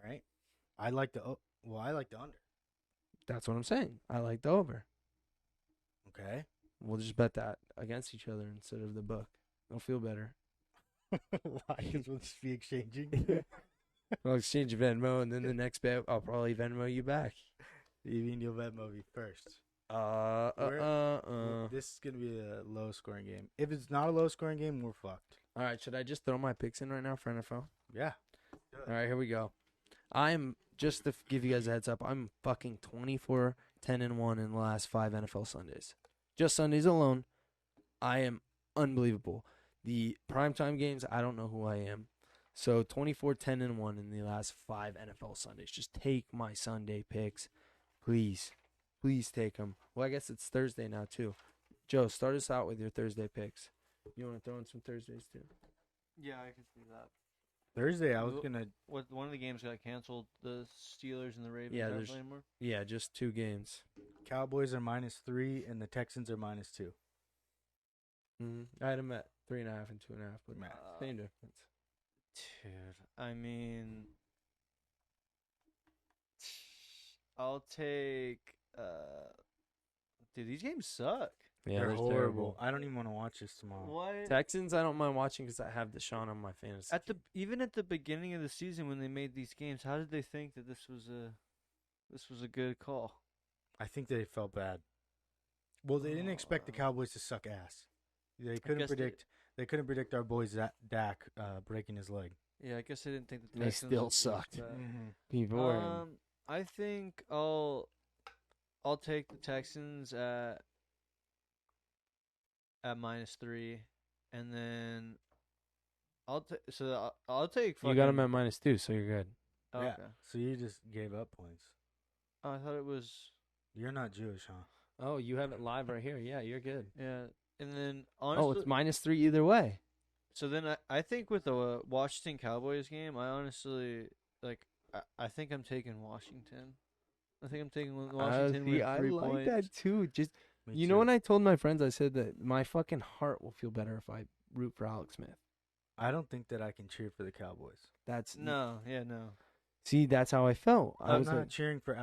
All right. I like the under. That's what I'm saying. I like the over. Okay. We'll just bet that against each other instead of the book. It'll feel better. Why? Because we'll just be exchanging. I'll exchange Venmo, and then the next bet, I'll probably Venmo you back. You mean you'll Venmo me first? This is going to be a low-scoring game. If it's not a low-scoring game, we're fucked. All right, should I just throw my picks in right now for NFL? Yeah. All right, here we go. I'm, just to give you guys a heads up, I'm fucking 24-10-1 in the last 5 NFL Sundays. Just Sundays alone, I am unbelievable. The primetime games, I don't know who I am. So 24-10-1 in the last 5 NFL Sundays. Just take my Sunday picks. Please. Please take them. Well, I guess it's Thursday now, too. Joe, start us out with your Thursday picks. You want to throw in some Thursdays, too? Yeah, I could do that. Thursday, I was going to... What one of the games got canceled? The Steelers and the Ravens Yeah, aren't there's- playing anymore. Yeah, just 2 games. Cowboys are -3, and the Texans are -2. I had them at 3.5 and 2.5, but Math. same difference. Dude, I mean, I'll take. Dude, these games suck. Yeah, They're horrible. terrible. I don't even want to watch this tomorrow. What? Texans, I don't mind watching because I have Deshaun on my fantasy. Even at the beginning of the season when they made these games, how did they think that this was a good call? I think they felt bad. Well, they didn't expect the Cowboys to suck ass. They couldn't guess predict. They couldn't predict our boy Dak breaking his leg. Yeah, I guess I didn't think the They Texans still was sucked. bad. People were I think I'll take the Texans at -3, and then I'll take. you got them fucking- at -2, so you're good. Oh, Yeah. okay. So you just gave up points. Oh, I thought it was. You're not Jewish, huh? Oh, you have it live right here. Yeah, you're good. Yeah, and then honestly, Oh, it's -3 either way. so then I think with the Washington Cowboys game, I honestly I think I'm taking Washington. I think I'm taking Washington See, with I 3 like points. that too. Just Me you too. know, when I told my friends, I said that my fucking heart will feel better if I root for Alex Smith. I don't think that I can cheer for the Cowboys. That's No. See, that's how I felt. I I'm was not like, cheering for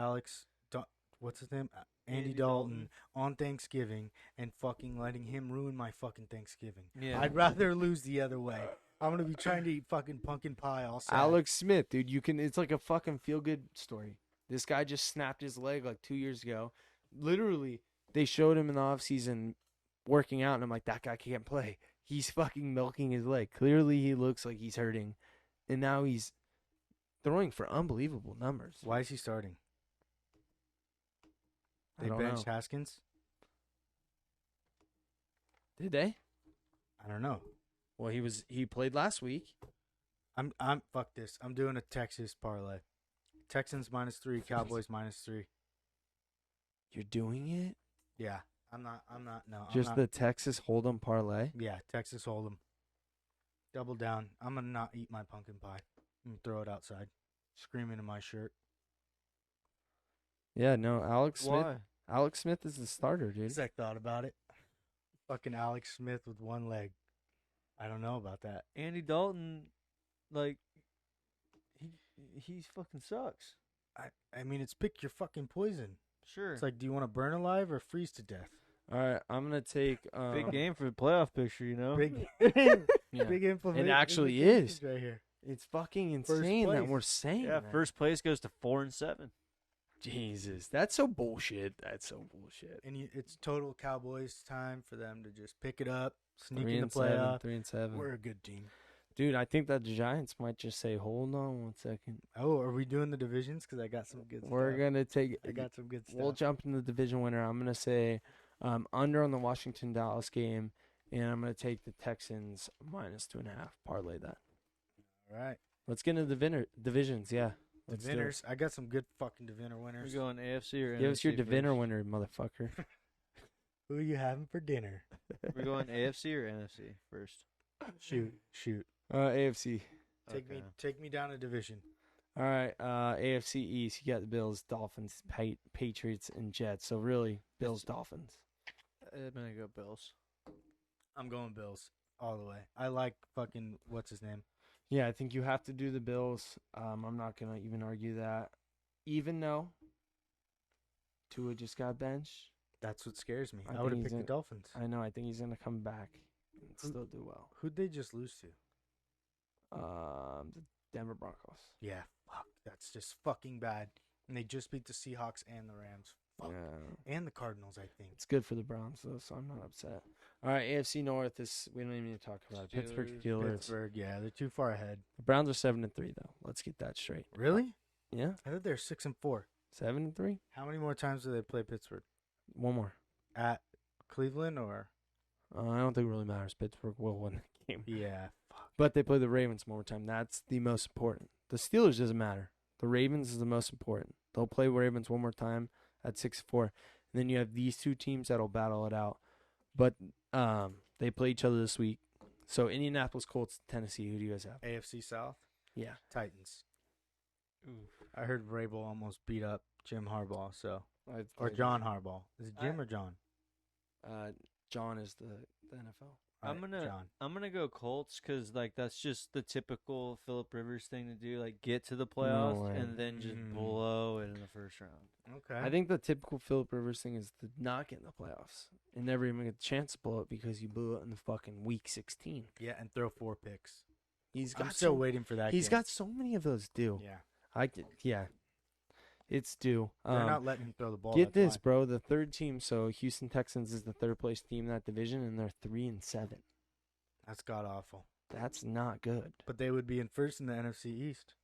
what's his name? Andy Andy Dalton Dalton. on Thanksgiving and fucking letting him ruin my fucking Thanksgiving. Yeah. I'd rather lose the other way. I'm gonna be trying to eat fucking pumpkin pie all sad. Alex Smith, dude. You can. It's like a fucking feel good story. This guy just snapped his leg like 2 years ago. Literally, they showed him in the offseason working out, and I'm like, that guy can't play. He's fucking milking his leg. Clearly, he looks like he's hurting, and now he's throwing for unbelievable numbers. Why is he starting? I They don't benched know. Haskins. Did they? I don't know. Well, he played last week. I'm fuck this. I'm doing a Texas parlay. Texans -3, Cowboys -3. You're doing it? Yeah, I'm not. No, I'm Just not. the Texas Hold'em parlay? Yeah, Texas Hold'em. Double down. I'm gonna not eat my pumpkin pie. I'm gonna throw it outside, screaming in my shirt. Yeah, no, Alex Smith. Why? Alex Smith is the starter, dude. Because I thought about it. Fucking Alex Smith with one leg. I don't know about that. Andy Dalton, like, he fucking sucks. I mean, it's pick your fucking poison. Sure. It's like, do you want to burn alive or freeze to death? All right, I'm gonna take big game for the playoff picture, you know. Big, Yeah. big It actually implications is. right here. It's fucking First insane that place. we're saying Yeah, that. first place goes to 4-7. Jesus, that's so bullshit. That's so bullshit. And it's total Cowboys time for them to just pick it up, sneak Three in the and seven, playoff. 3-7. We're a good team. Dude, I think that the Giants might just say, "Hold on 1 second. Oh, are we doing the divisions? Because I got some good We're stuff. gonna take. I got some good stuff. We'll jump into the division winner. I'm gonna say under on the Washington Dallas game, and I'm gonna take the Texans -2.5. Parlay that. All right. Let's get into the divisions. Yeah, let's do it. Diviners. I got some good fucking diviner winners. We're going AFC or Give us your NFC diviner first? winner, motherfucker. Who are you having for dinner? We're going AFC or NFC first. Shoot. AFC. Okay. Take me down a division. All right, AFC East. You got the Bills, Dolphins, Patriots, and Jets. So really, Bills, Dolphins. I'm gonna go Bills. I'm going Bills all the way. I like fucking what's his name? Yeah, I think you have to do the Bills. I'm not gonna even argue that. Even though Tua just got benched, That's what scares me. I I think would have he's picked the in- Dolphins. I know. I think he's gonna come back and still do well. Who'd they just lose to? The Denver Broncos. Yeah, fuck. That's just fucking bad. And they just beat the Seahawks and the Rams. Fuck. Yeah, And the Cardinals, I think. it's good for the Browns though, so I'm not upset. All right, AFC North is we don't even need to talk about it. Pittsburgh Steelers. Steelers. Pittsburgh, yeah, they're too far ahead. The Browns are 7-3 though. Let's get that straight. Really? Yeah, I thought they're 6-4. 7-3. How many more times do they play Pittsburgh? One more. At Cleveland or? I don't think it really matters. Pittsburgh will win the game. Yeah, fuck. But they play the Ravens one more time. That's the most important. The Steelers doesn't matter. The Ravens is the most important. They'll play Ravens one more time at 6-4. And then you have these two teams that'll battle it out. But they play each other this week. So Indianapolis Colts, Tennessee. Who do you guys have? AFC South? Yeah. Titans. Ooh. I heard Vrabel almost beat up Jim Harbaugh, so. Or John Harbaugh. Is it Jim or John? John is the NFL. I'm gonna John. I'm gonna go Colts because like that's just the typical Phillip Rivers thing to do, like get to the playoffs way. and then just Mm. blow it in the first round. Okay. I think the typical Phillip Rivers thing is to not get in the playoffs and never even get the chance to blow it because you blew it in the fucking week 16. Yeah, and throw 4 picks. He's I'm got still so, waiting for that. He's game. got so many of those due. Yeah. Yeah. It's due. They're not letting him throw the ball. Get that's this, bro. The third team. So Houston Texans is the third place team in that division, and they're 3-7. why. That's god awful. That's not good. But they would be in first in the NFC East.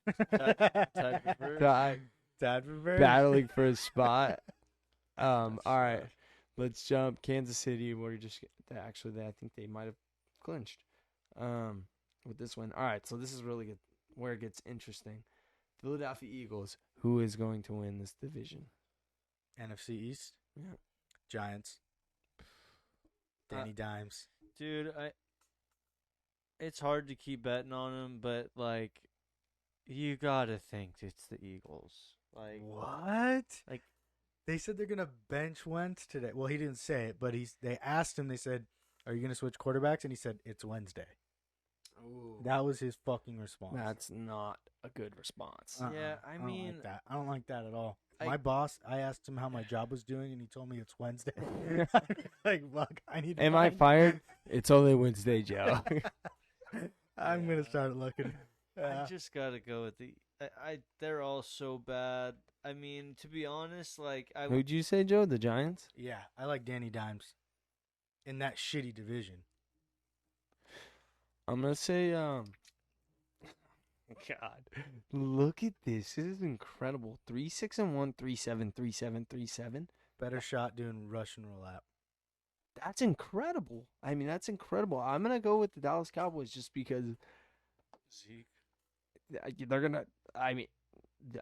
Tied for first. Tied for first. Battling for a spot. All right, let's jump. Kansas City. We're just actually. I think they might have clinched with this one. All right, so this is really good. Where it gets interesting. Philadelphia Eagles. Who is going to win this division? NFC East. Yeah. Giants. Danny Dimes. Dude, it's hard to keep betting on him, but like You gotta think it's the Eagles. Like What? Like They said they're gonna bench Wentz today. Well, he didn't say it, but they asked him. They said, "Are you gonna switch quarterbacks?" And he said, "It's Wednesday." Ooh. That was his fucking response. That's not a good response. Yeah, I I don't mean, like that. I don't like that at all. I- My boss, I asked him how my job was doing, and he told me it's Wednesday. Like, fuck, I need. To Am I find- fired? It's only Wednesday, Joe. I'm gonna start looking. I just gotta go with the. They're all so bad. I mean, to be honest, like Who'd you say, Joe? The Giants? Yeah, I like Danny Dimes in that shitty division. I'm gonna say, God, look at this. This is incredible. 3-6-1, 3-7, 3-7, 3-7. Better shot doing Russian roulette. That's incredible. I mean, that's incredible. I'm gonna go with the Dallas Cowboys just because Zeke. they're gonna. I mean,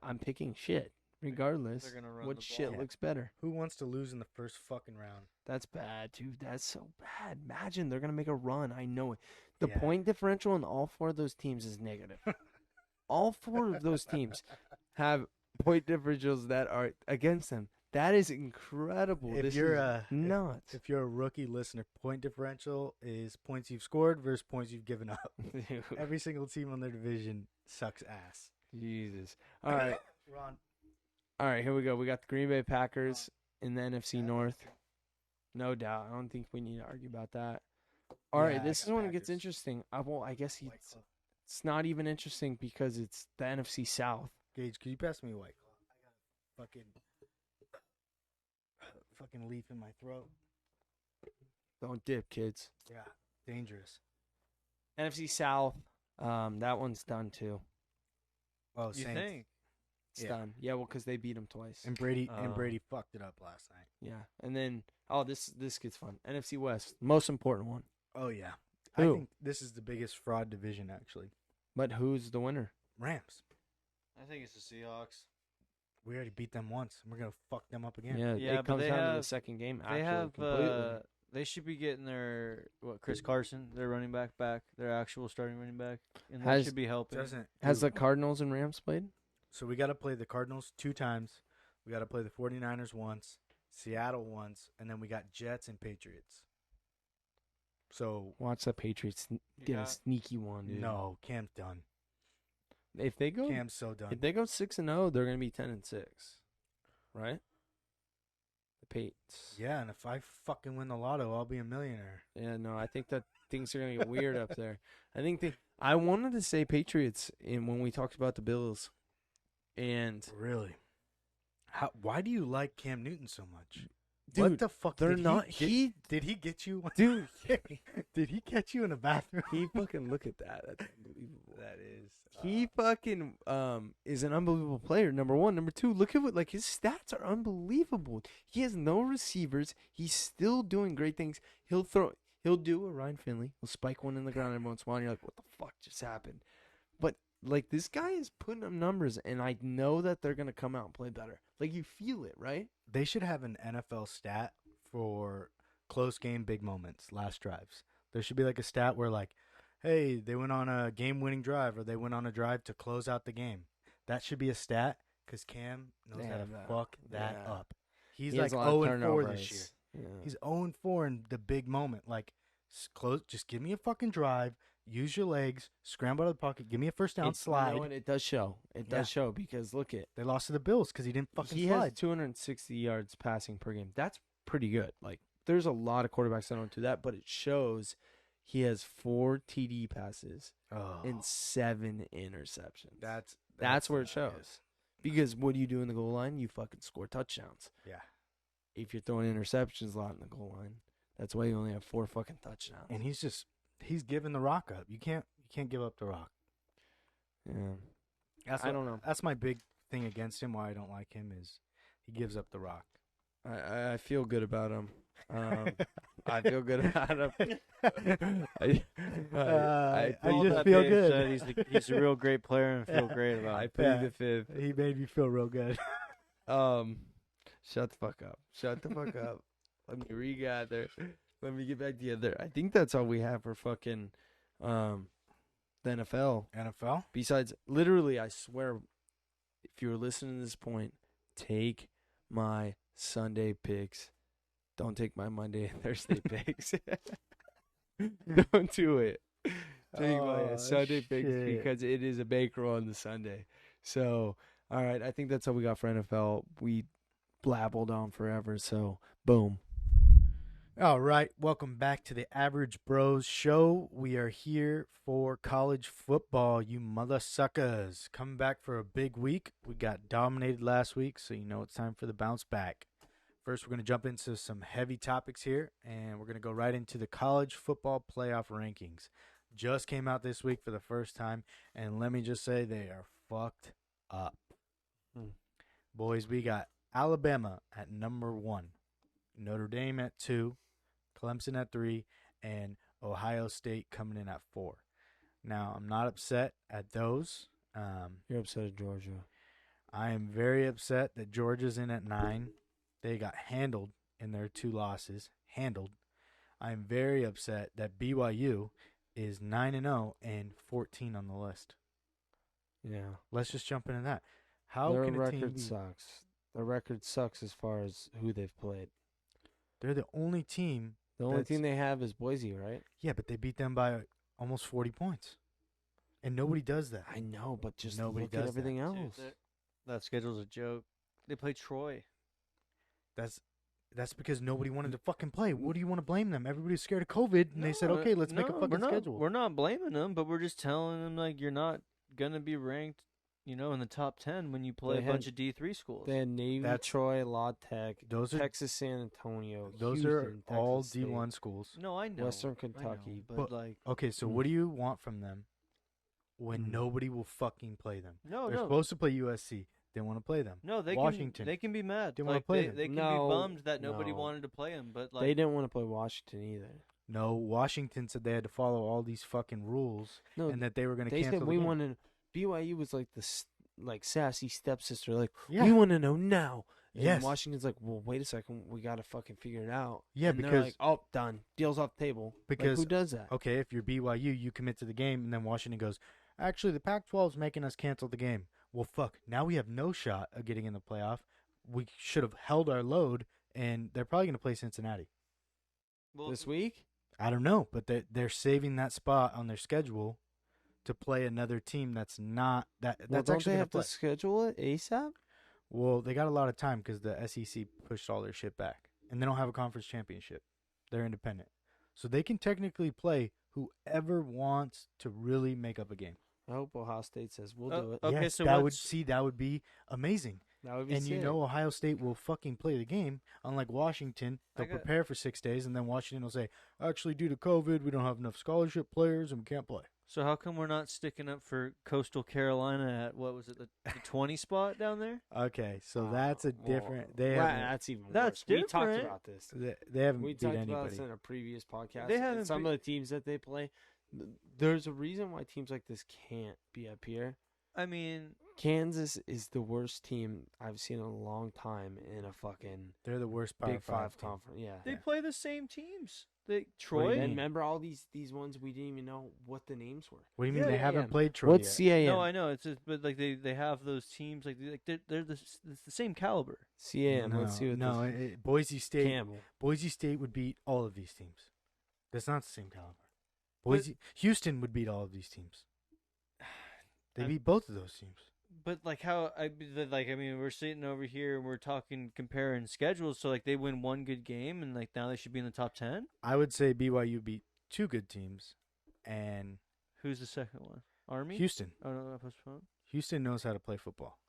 I'm picking shit regardless. They're gonna run What the shit ball. looks better? Who wants to lose in the first fucking round? That's bad, dude. That's so bad. Imagine they're gonna make a run. I know it. The Yeah. point differential in all four of those teams is negative. All four of those teams have point differentials that are against them. That is incredible. If This you're is nuts. If you're a rookie listener, point differential is points you've scored versus points you've given up. Dude, Every single team on their division sucks ass. Jesus. All right. Ron. All right, here we go. We got the Green Bay Packers in the NFC North. No doubt. I don't think we need to argue about that. All right, Yeah, I this is got when it gets Packers. interesting. I guess White it's Claw. not even interesting because it's the NFC South. Gage, could you pass me a White Claw? I got fucking leaf in my throat. Don't dip, kids. Yeah, dangerous. NFC South, that one's done too. Oh, You Saints. think? It's Yeah. done. Yeah, well, because they beat them twice. And Brady Oh. Brady fucked it up last night. Yeah, and then this gets fun. NFC West, most important one. Oh yeah. Who? I think this is the biggest fraud division actually. But who's the winner? Rams. I think it's the Seahawks. We already beat them once, and we're gonna fuck them up again. Yeah, Yeah, it but comes they down to the have- second game. They Actually, have. completely. They should be getting their Chris Carson, their running back, their actual starting running back, and that Has- should be helping. Doesn't Has dude, the Cardinals and Rams played? So we got to play the Cardinals 2 times. We got to play the 49ers once, Seattle once, and then we got Jets and Patriots. So Watch the Patriots get a sneaky one, dude. no, Cam's done. If they go, Cam's so done. if they go 6-0, they're gonna be 10-6, right? The Pates. Yeah, and if I fucking win the lotto, I'll be a millionaire. Yeah, no, I think that things are gonna get weird up there. I think I wanted to say Patriots when we talked about the Bills, and Really? Why do you like Cam Newton so much? dude, what the fuck? they're did not. Did he get you? Dude, Did he catch you in a bathroom? he fucking look at that. That's unbelievable. That is. He fucking is an unbelievable player. Number one, number two. Look at what his stats are unbelievable. He has no receivers. He's still doing great things. He'll do a Ryan Finley. He'll spike one in the ground every once in a while. And you're like, what the fuck just happened? But this guy is putting up numbers, and I know that they're gonna come out and play better. You feel it, right? They should have an NFL stat for close game, big moments, last drives. There should be a stat where hey, they went on a game-winning drive or they went on a drive to close out the game. That should be a stat because Cam knows They how to have that. fuck that Yeah. up. He's He has a lot of 0-4 turnovers. this year. Yeah. He's 0-4 in the big moment. Close. Just give me a fucking drive. Use your legs. Scramble out of the pocket. Give me a first down. Slide. You know what? It does show. It Yeah. does show because look at They lost to the Bills because he didn't fucking he slide. has 260 yards passing per game. That's pretty good. There's a lot of quarterbacks that don't do that, but it shows he has 4 TD passes Oh, and 7 interceptions. that's where it shows. Because what do you do in the goal line? You fucking score touchdowns. Yeah. If you're throwing interceptions a lot in the goal line, that's why you only have 4 fucking touchdowns. And he's giving the rock up. You can't give up the rock. Yeah. I don't know. That's my big thing against him. Why I don't like him is he gives up the rock. I feel good about him. I feel good about him. I just feel good. Said he's a real great player and feel great about I it. plead the fifth. He made me feel real good. Shut the fuck up. Shut the fuck up. Let me regather. Let me get back together. I think that's all we have for fucking the the NFL. NFL? Besides, literally, I swear, if you were listening to this point, take my Sunday picks. Don't take my Monday and Thursday picks. Don't do it. Take my Sunday picks because it is a bankroll on the Sunday. So, all right, I think that's all we got for NFL. We blabbled on forever, so boom. All right, welcome back to the Average Bros Show. We are here for college football, you mother suckers. Coming back for a big week. We got dominated last week, so you know it's time for the bounce back. First, we're going to jump into some heavy topics here, and we're going to go right into the college football playoff rankings. Just came out this week for the first time, and let me just say they are fucked up. Boys, we got Alabama at number 1, Notre Dame at 2, Clemson at 3, and Ohio State coming in at 4. Now, I'm not upset at those. You're upset at Georgia. I am very upset that Georgia's in at 9. They got handled in their 2 losses. Handled. I'm very upset that BYU is 9-0 and 14 on the list. Yeah. Let's just jump into that. How Their can a team record be? sucks. Their record sucks as far as who they've played. They're the only team. The only That's- team they have is Boise, right? Yeah, but they beat them by almost 40 points. And nobody does that. I know, but just Nobody look does at that. everything Dude, else. that schedule's a joke. They play Troy. That's because nobody wanted to fucking play. What do you want to blame them? Everybody's scared of COVID, and they said, okay, let's make a fucking schedule. We're not blaming them, but we're just telling them, like, you're not going to be ranked, in the top 10 when you play They a bunch had- of D3 schools. They had Navy, That's- Troy, La Tech, Those are Texas, San Antonio. those Houston, are all Texas State, D1 schools. No, I know. Western I know, Kentucky. but, like, Okay, so Mm. what do you want from them when Mm. nobody will fucking play them? no, They're no. supposed to play USC. They want to play them. No, Washington. They can be mad. Didn't wanna Like, play they, them. they can No, be bummed that nobody no. wanted to play them, but, They like, didn't want to play Washington either. No, Washington said they had to follow all these fucking rules No, and that they were going to they cancel said the we game. wanted. BYU was like this, like sassy stepsister. Like Yeah. we want to know now. And Yes. Washington's like, well, wait a second, we got to fucking figure it out. Yeah, And they're because- like, oh, done, deal's off the table. Like, Because- who does that? Okay, if you're BYU, you commit to the game, and then Washington goes, actually, the Pac-12 is making us cancel the game. Well, fuck. Now we have no shot of getting in the playoff. We should have held our load, and they're probably going to play Cincinnati. well, This week? I don't know, but they're saving that spot on their schedule to play another team that's not that. Well, That's don't actually they going have to play. to schedule it ASAP? Well, they got a lot of time because the SEC pushed all their shit back, and they don't have a conference championship. They're independent, so they can technically play whoever wants to really make up a game. I hope Ohio State says we'll Oh, do it. okay, Yes, so that what's- would be amazing. That would be And sick. Ohio State will fucking play the game. Unlike Washington, I they'll got- prepare for 6 days, and then Washington will say, actually, due to COVID, we don't have enough scholarship players, and we can't play. So how come we're not sticking up for Coastal Carolina at, what was it, the 20 spot down there? Okay, so that's a Well, different. They well, haven't. that's even That's worse. We talked different. about this. They haven't We beat talked about anybody. this in a previous podcast. They And haven't some beat- of the teams that they play. There's a reason why teams like this can't be up here. I mean, Kansas is the worst team I've seen in a long time in a fucking They're the worst Power Big Five team. conference. Yeah. they Yeah. play the same teams. They do you Troy. mean? And remember all these ones we didn't even know what the names were. What do you mean Yeah, they yeah, haven't yeah. played Troy What's yet? CAM? No, I know it's just, but like they have those teams like they're it's the same caliber. CAM. No, Let's see what no, this Boise State. Campbell. Boise State would beat all of these teams. That's not the same caliber. But- Houston would beat all of these teams. They I- beat both of those teams. But like how I mean we're sitting over here and we're talking comparing schedules, so like they win one good game and like now they should be in the top 10. I would say BYU beat 2 good teams, and Who's the second one? Army. Houston. Oh no, not postponed. Houston knows how to play football.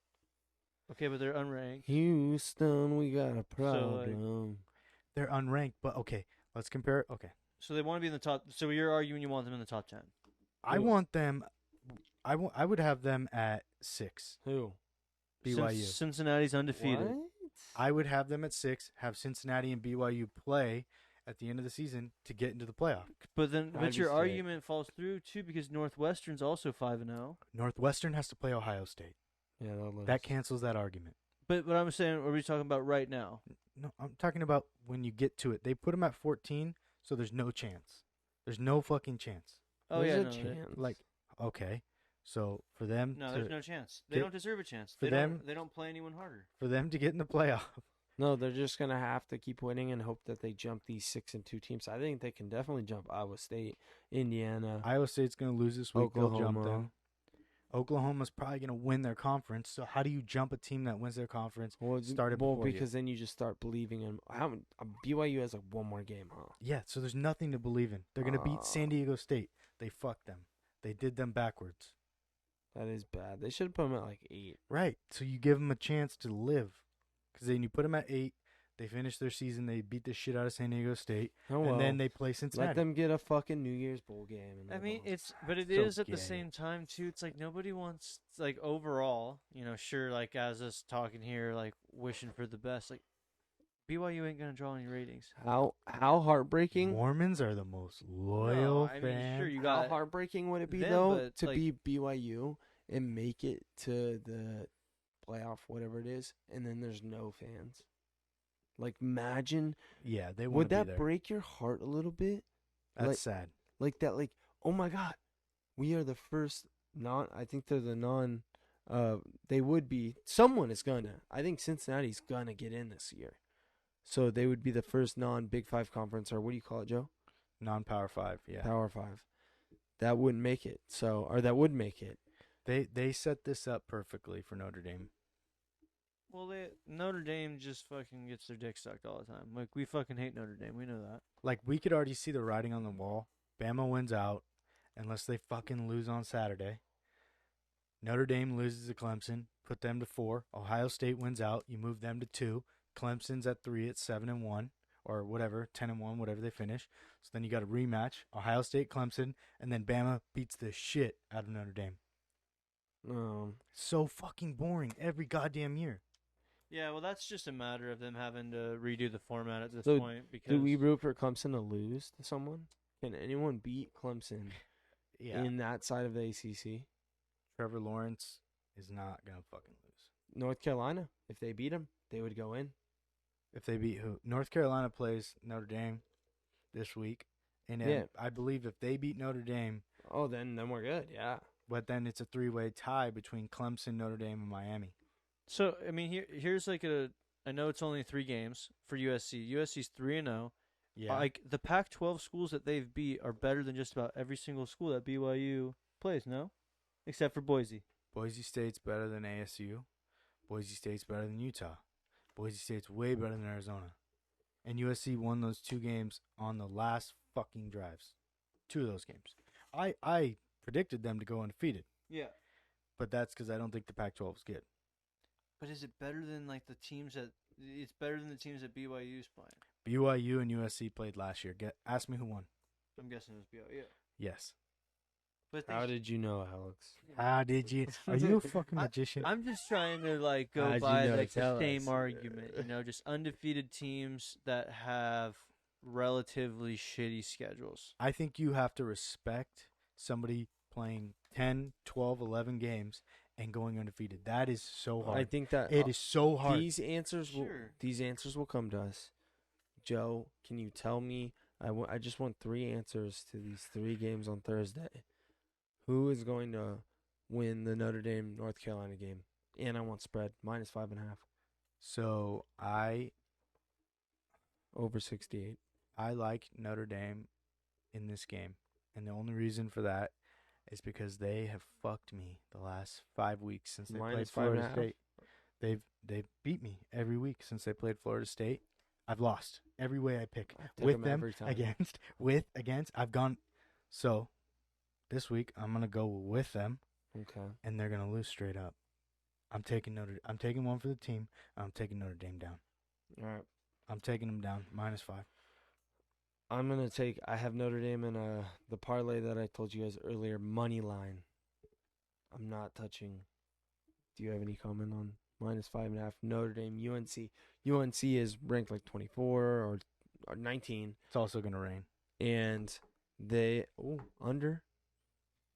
Okay, but they're unranked. Houston, we got a problem. They're unranked, but okay, let's compare. Okay, So they want to be in the top. So you're arguing you want them in the top 10. I Who? want them. I would have them at 6. Who? BYU. Cincinnati's undefeated. What? I would have them at 6. Have Cincinnati and BYU play at the end of the season to get into the playoff. But then, That'd but be your sick. argument falls through too because Northwestern's also 5-0. Northwestern has to play Ohio State. Yeah, they'll lose. That cancels that argument. But what I'm saying, what are we talking about right now? No, I'm talking about when you get to it. They put them at 14, so there's no chance. There's no fucking chance. Oh There's yeah, a no, chance. Like Okay, so for them No, to there's no chance. They get- don't deserve a chance. for them- They don't play anyone harder. to get in the playoff. No, they're just gonna have to keep winning and hope that they jump these 6-2 teams. I think they can definitely jump Iowa State, Indiana, Iowa State's going to lose this week. They'll jump Oklahoma. them. Oklahoma's probably going to win their conference. So how do you jump a team that wins their conference? Start it before you. because then you just start believing in. BYU has like one more game, huh? Yeah, so there's nothing to believe in. They're going to beat San Diego State. They fucked them. They did them backwards. That is bad. They should have put them at like 8. Right. So you give them a chance to live. Because then you put them at 8. They finish their season. They beat the shit out of San Diego State. Oh, and then they play Cincinnati. let them get a fucking New Year's Bowl game. And I mean, but it So is at gay. the same time too. It's like nobody wants, like, overall, sure, like as us talking here, like wishing for the best. Like BYU ain't gonna draw any ratings. how heartbreaking. Mormons are the most loyal I mean, fans. sure, you How got heartbreaking would it be them, though but, to like- be BYU and make it to the playoff, whatever it is, and then there's no fans? Like, imagine. Yeah, they Would want to be that there. break your heart a little bit? That's like- sad. Like that, like, oh my God, we are the first I think they're the they would be, someone is gonna, I think Cincinnati's gonna get in this year. So they would be the first non-Big 5 conference, or what do you call it, Joe? Non-Power 5, yeah. Power 5. That wouldn't make it. That would make it. They set this up perfectly for Notre Dame. Well, Notre Dame just fucking gets their dick sucked all the time. Like, we fucking hate Notre Dame. We know that. Like, we could already see the writing on the wall. Bama wins out unless they fucking lose on Saturday. Notre Dame loses to Clemson, put them to 4. Ohio State wins out, you move them to 2. Clemson's at 3 at 7-1 or whatever, 10-1, whatever they finish. So then you got a rematch, Ohio State, Clemson, and then Bama beats the shit out of Notre Dame. So fucking boring every goddamn year. Yeah, well, that's just a matter of them having to redo the format at this So, point. Because Do we root for Clemson to lose to someone? Can anyone beat Clemson Yeah. in that side of the ACC? Trevor Lawrence is not going to fucking lose. North Carolina, if they beat them, they would go in. If they beat who? North Carolina plays Notre Dame this week. And then Yeah. I believe if they beat Notre Dame, Oh, then we're good. Yeah. but then it's a 3-way tie between Clemson, Notre Dame, and Miami. So, I mean, here's like I know it's only 3 games for USC. USC's 3-0. Yeah. Like, the Pac-12 schools that they've beat are better than just about every single school that BYU plays, no? Except for Boise. Boise State's better than ASU. Boise State's better than Utah. Boise State's way better than Arizona. And USC won those 2 games on the last fucking drives. 2 of those games. I predicted them to go undefeated, Yeah. but that's because I don't think the Pac-12 is good. But is it better than, like, the teams that... It's better than the teams that BYU's playing. BYU and USC played last year. Ask me who won. I'm guessing it was BYU. Yes. But How did you know, Alex? How did you? Are you a fucking magician? I'm just trying to, like, go How'd you by know to like the tell same us? argument, just undefeated teams that have relatively shitty schedules. I think you have to respect somebody playing 10, 12, 11 games and going undefeated. That is so hard. I think that It is so hard. these answers will come to us. Joe, can you tell me? I just want 3 answers to these 3 games on Thursday. Who is going to win the Notre Dame North Carolina game? And I want spread -5.5 So over 68. I like Notre Dame in this game. And the only reason for that is because they have fucked me the last 5 weeks since they played Florida -5.5? State. They've beat me every week since they played Florida State. I've lost every way I pick. I pick With 'em them, every time. against, I've gone. So this week I'm gonna go with them, Okay. and they're gonna lose straight up. I'm taking one for the team. I'm taking Notre Dame down. All right. I'm taking them down -5. I'm going to take, I have Notre Dame in the parlay that I told you guys earlier, money line. I'm not touching. Do you have any comment on -5.5 Notre Dame, UNC? UNC is ranked like 24 or 19. It's also gonna rain. And they, under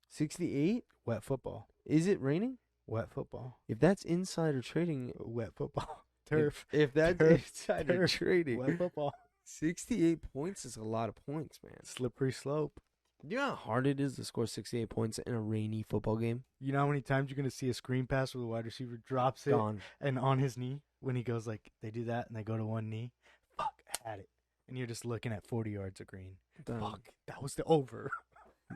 68? Wet football. Is it raining? Wet football. If that's insider trading, Wet football. Turf. If that's Turf. insider Turf. trading, Wet football. 68 points is a lot of points, man. Slippery slope. You know how hard it is to score 68 points in a rainy football game? You know how many times you're going to see a screen pass where the wide receiver drops it Gone. and on his knee when he goes like, they do that and they go to one knee? Fuck, I had it. And you're just looking at 40 yards of green. Done. Fuck, that was the over.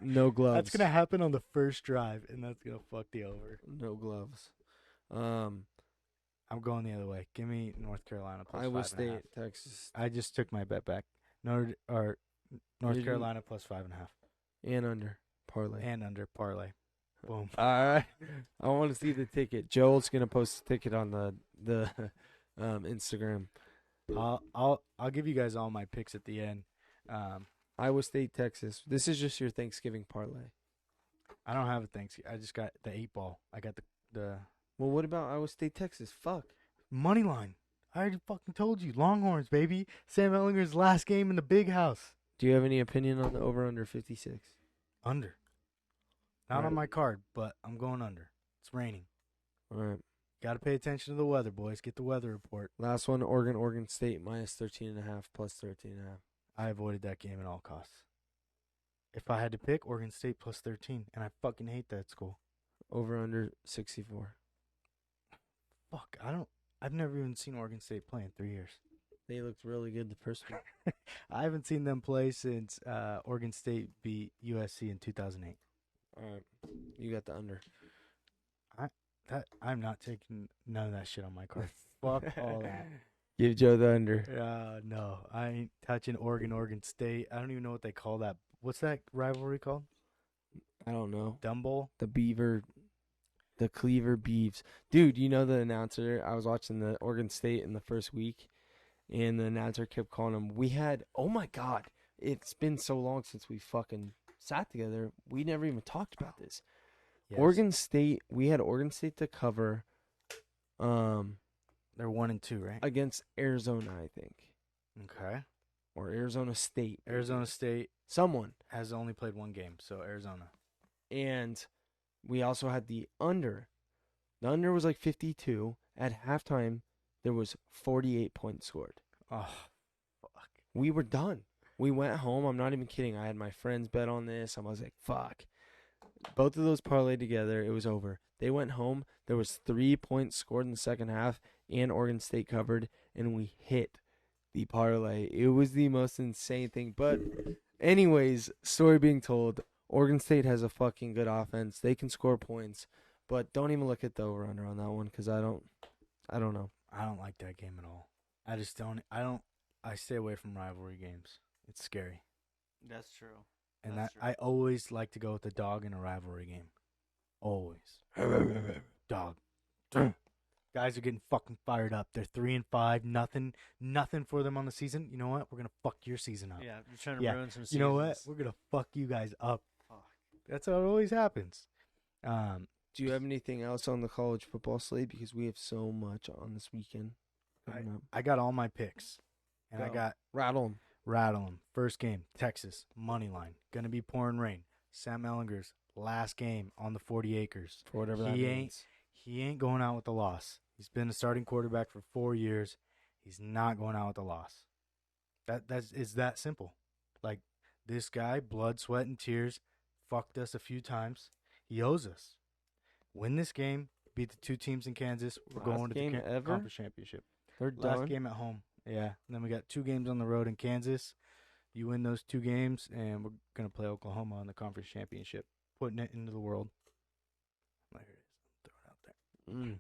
No gloves. That's going to happen on the first drive, and that's going to fuck the over. No gloves. I'm going the other way. Give me North Carolina plus Iowa 5.5. State, Texas, I just took my bet back. North You Carolina plus 5.5. and under parlay. And under parlay. Boom. All right. I want to see the ticket. Joel's gonna post the ticket on the Instagram. I'll give you guys all my picks at the end. Iowa State, Texas. This is just your Thanksgiving parlay. I don't have a Thanksgiving. I just got the 8-ball. I got the Well, what about Iowa State, Texas? Fuck. money line. I already fucking told you. Longhorns, baby. Sam Ellinger's last game in the big house. Do you have any opinion on the over/under 56? Under. Not Right. on my card, but I'm going under. It's raining. All right. Got to pay attention to the weather, boys. Get the weather report. Last one, Oregon State minus 13.5 plus 13.5. I avoided that game at all costs. If I had to pick, Oregon State plus 13, and I fucking hate that school. Over/under 64. Fuck, I've never even seen Oregon State play in 3 years. They looked really good the first one. I haven't seen them play since Oregon State beat USC in 2008. All right. You got the under. I'm not taking none of that shit on my card. Fuck all that. Give Joe the under. No, I ain't touching Oregon State. I don't even know what they call that. What's that rivalry called? I don't know. Dumbo? The Cleaver Beeves. Dude, you know the announcer? I was watching the Oregon State in the first week, and the announcer kept calling him. Oh my God, it's been so long since we fucking sat together. We never even talked about this. Yes. Oregon State, we had Oregon State to cover They're 1-2, right? against Arizona, I think. Okay. Or Arizona State. Arizona State Someone. has only played one game, so Arizona. And we also had the under. The under was like 52. At halftime, there was 48 points scored. Oh, fuck. We were done. We went home. I'm not even kidding. I had my friends bet on this. I was like, fuck. Both of those parlayed together. It was over. They went home. There was 3 points scored in the second half, and Oregon State covered, and we hit the parlay. It was the most insane thing. But anyways, story being told, Oregon State has a fucking good offense. They can score points, but don't even look at the over-under on that one because I don't know. I don't like that game at all. I stay away from rivalry games. It's scary. That's true. And That's that true. I always like to go with the dog in a rivalry game. Always. Dog. Guys are getting fucking fired up. They're 3-5. Nothing for them on the season. You know what? We're gonna fuck your season up. Yeah, you're trying to Yeah. ruin some seasons. You know what? We're gonna fuck you guys up. Fuck. That's how it always happens. Do you have anything else on the college football slate? Because we have so much on this weekend. coming up. I got all my picks, and I Go. got Rattle 'em. rattle 'em. First game, Texas money line. Gonna be pouring rain. Sam Ellinger's last game on the 40 acres. For whatever that He means. He ain't going out with a loss. He's been a starting quarterback for 4 years. He's not going out with a loss. It's that simple. Like, this guy, blood, sweat, and tears, fucked us a few times. He owes us. Win this game. Beat the 2 teams in Kansas. We're Last going to the game ever? conference championship. They're Last done. game at home. Yeah. And then we got 2 games on the road in Kansas. You win those 2 games, and we're going to play Oklahoma in the conference championship. Putting it into the world. There it is. Throw it out there.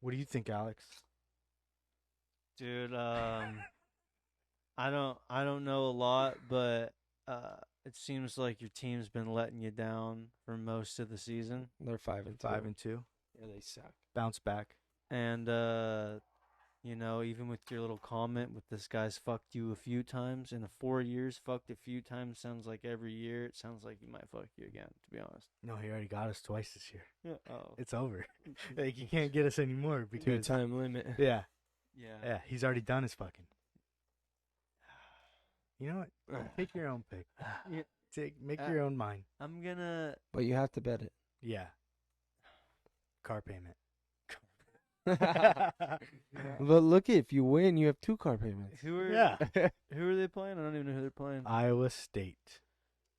What do you think, Alex? Dude, I don't know a lot, but it seems like your team's been letting you down for most of the season. They're 5-2. 5-2. Yeah, they suck. Bounce back. And even with your little comment with this guy's fucked you a few times in the 4 years, fucked a few times sounds like every year. It sounds like he might fuck you again, to be honest. No, he already got us twice this year. Yeah. Oh. It's over. Like, you can't get us anymore because 2-time limit. yeah, Yeah. he's already done his fucking. You know what? Take your own pick. Yeah. Make your own mind. I'm gonna. But you have to bet it. Yeah. Car payment. But look, if you win, you have 2 car payments. Who are Yeah. Who are they playing? I don't even know who they're playing. Iowa State.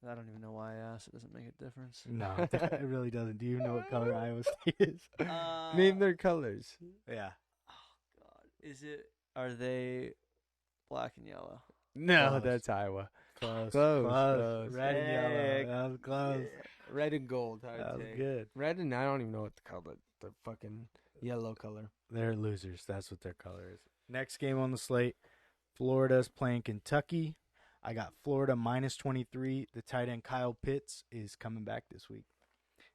I don't even know why I asked. It doesn't make a difference. No, it really doesn't. Do you know what color Iowa State is? Name their colors. Yeah. Oh God, are they black and yellow? No, Close. that's Iowa. Close. Close. Red and yellow. Heck. That was close. Red and gold. I'd That was say. good. Red and I don't even know what the color. The fucking yellow color. They're losers. That's what their color is. Next game on the slate, Florida's playing Kentucky. I got Florida minus 23. The tight end Kyle Pitts is coming back this week.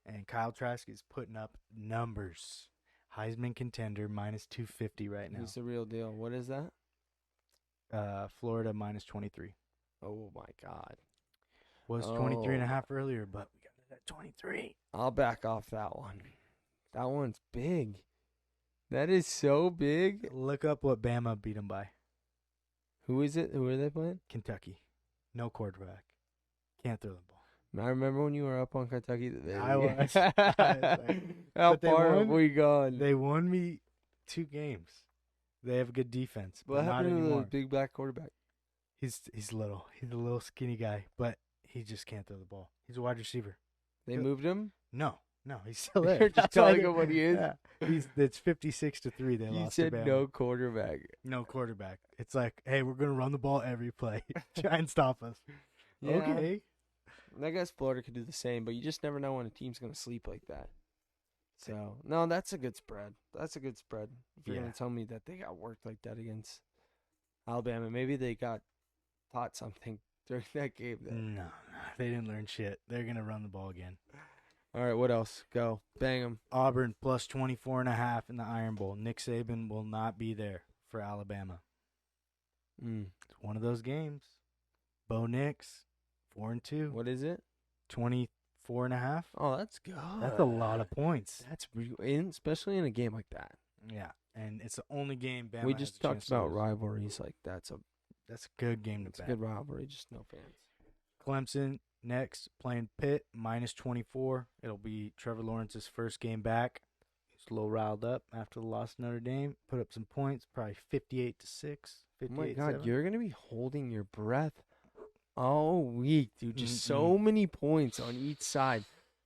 And Kyle Trask is putting up numbers. Heisman contender minus 250 right now. He's the real deal. What is that? Florida minus 23. Oh my God. Was 23 and a half earlier, but we got it at 23. I'll back off that one. That one's big. That is so big. Look up what Bama beat them by. Who is it? Who are they playing? Kentucky. No quarterback. Can't throw the ball. I remember when you were up on Kentucky. I was. How But they far have won. we gone? They won me 2 games. They have a good defense, but What not happened to anymore. the big black quarterback? He's little. He's a little skinny guy, but he just can't throw the ball. He's a wide receiver. They Good. moved him? No, he's still there. You're just That's why telling they- him what he is? Yeah. It's 56-3. They You lost said to Bama. no quarterback. No quarterback. It's like, hey, we're gonna run the ball every play. Try and stop us. Yeah. Okay. I guess Florida could do the same, but you just never know when a team's going to sleep like that. So, no, that's a good spread. That's a good spread. If you're going Yeah. to tell me that they got worked like that against Alabama, maybe they got taught something during that game. Then. No, they didn't learn shit. They're gonna run the ball again. All right, what else? Go. Bang them. Auburn plus 24.5 in the Iron Bowl. Nick Saban will not be there for Alabama. It's one of those games. Bo Nix, 4-2. What is it? 24.5. Oh, that's good. That's a lot of points. That's especially in a game like that. Yeah, and it's the only game Bama we has just a chance talked to about lose. rivalries. Like that's a good game to it's a bet. good rivalry. Just no fans. Clemson next playing Pitt minus 24. It'll be Trevor Lawrence's first game back. He's a little riled up after the loss to Notre Dame. Put up some points, probably 58-6. Oh my 58-7. God, you're gonna be holding your breath all week, dude. Just so many points on each side.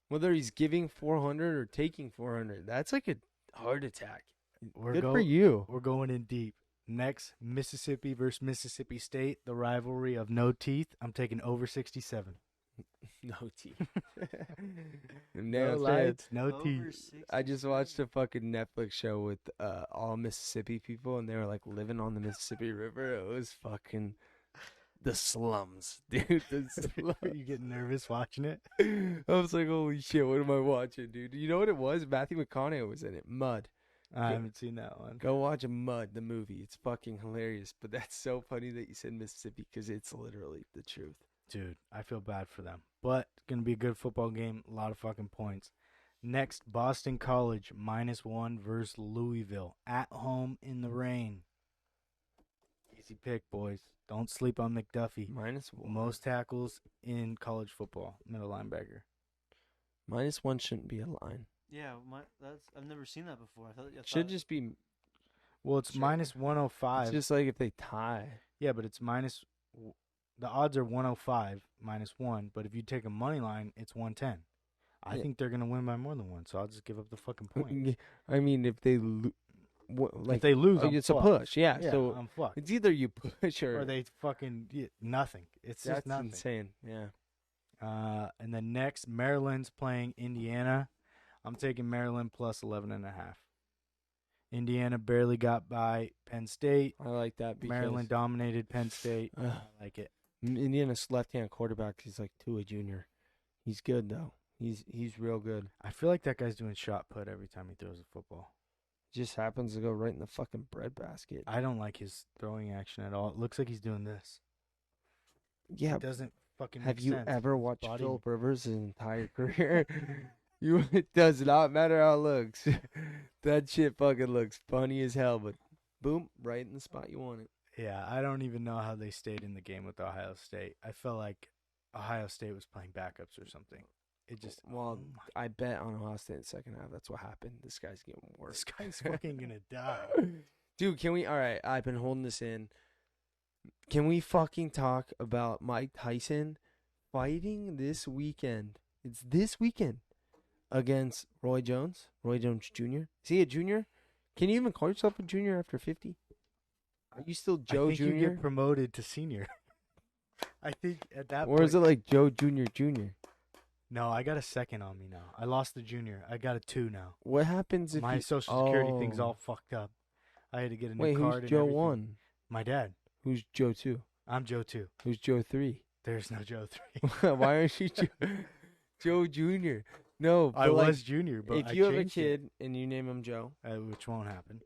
Whether he's giving 400 or taking 400, that's like a heart attack. Good for you. We're going in deep. Next, Mississippi versus Mississippi State, the rivalry of no teeth. I'm taking over 67. No teeth. No lights, no Over teeth. 60. I just watched a fucking Netflix show with all Mississippi people, and they were like living on the Mississippi River. It was fucking the slums, dude. The slums. Are you getting nervous watching it? I was like, holy shit, what am I watching, dude? You know what it was? Matthew McConaughey was in it. Mud. I haven't seen that one. Go watch Mud, the movie. It's fucking hilarious. But that's so funny that you said Mississippi because it's literally the truth. Dude, I feel bad for them. But it's going to be a good football game. A lot of fucking points. Next, Boston College -1 versus Louisville. At home in the rain. Easy pick, boys. Don't sleep on McDuffie. -1. Most tackles in college football. Middle linebacker. -1 shouldn't be a line. Yeah, I've never seen that before. I Should just be. Well, it's Sure. -105. It's just like if they tie. Yeah, but it's the odds are 105 -1, but if you take a money line, it's 110. I Yeah. think they're gonna win by more than one, so I'll just give up the fucking point. I mean, if they like if they lose, I'm it's a fucked. push. Yeah, Yeah, so I'm fucked. it's either you push Or they fucking nothing. It's That's just nothing. insane. Yeah. And then next, Maryland's playing Indiana. I'm taking Maryland plus 11.5. Indiana barely got by Penn State. I like that because Maryland dominated Penn State. I like it. Indiana's left-hand quarterback. He's like Tua Jr. He's good though. He's real good. I feel like that guy's doing shot put every time he throws a football. Just happens to go right in the fucking breadbasket. I don't like his throwing action at all. It looks like he's doing this. Yeah. It doesn't fucking Have make you sense. ever His watched body- Philip Rivers his entire career? It does not matter how it looks. That shit fucking looks funny as hell, but boom, right in the spot you want it. Yeah, I don't even know how they stayed in the game with Ohio State. I felt like Ohio State was playing backups or something. It just Well, oh my- I bet on Ohio State in the second half. That's what happened. This guy's getting worse. this guy's fucking gonna die. Dude, can we? All right, I've been holding this in. Can we fucking talk about Mike Tyson fighting this weekend. It's this weekend against Roy Jones Jr. Is he a junior? Can you even call yourself a junior after 50? Are you still Joe I think Jr.? you get promoted to senior. I think at that Or point. is it like Joe Jr. Jr.? No, I got a second on me now. I lost the junior. I got a 2 now. What happens if My you... social security thing's all fucked up. I had to get a new Wait, card who's and Joe everything. 1? My dad. Who's Joe 2? I'm Joe 2. Who's Joe 3? There's no Joe 3. Why aren't you Joe Jr.? No, but I like, was junior, but if I you have a changed it. kid and you name him Joe, Which won't happen.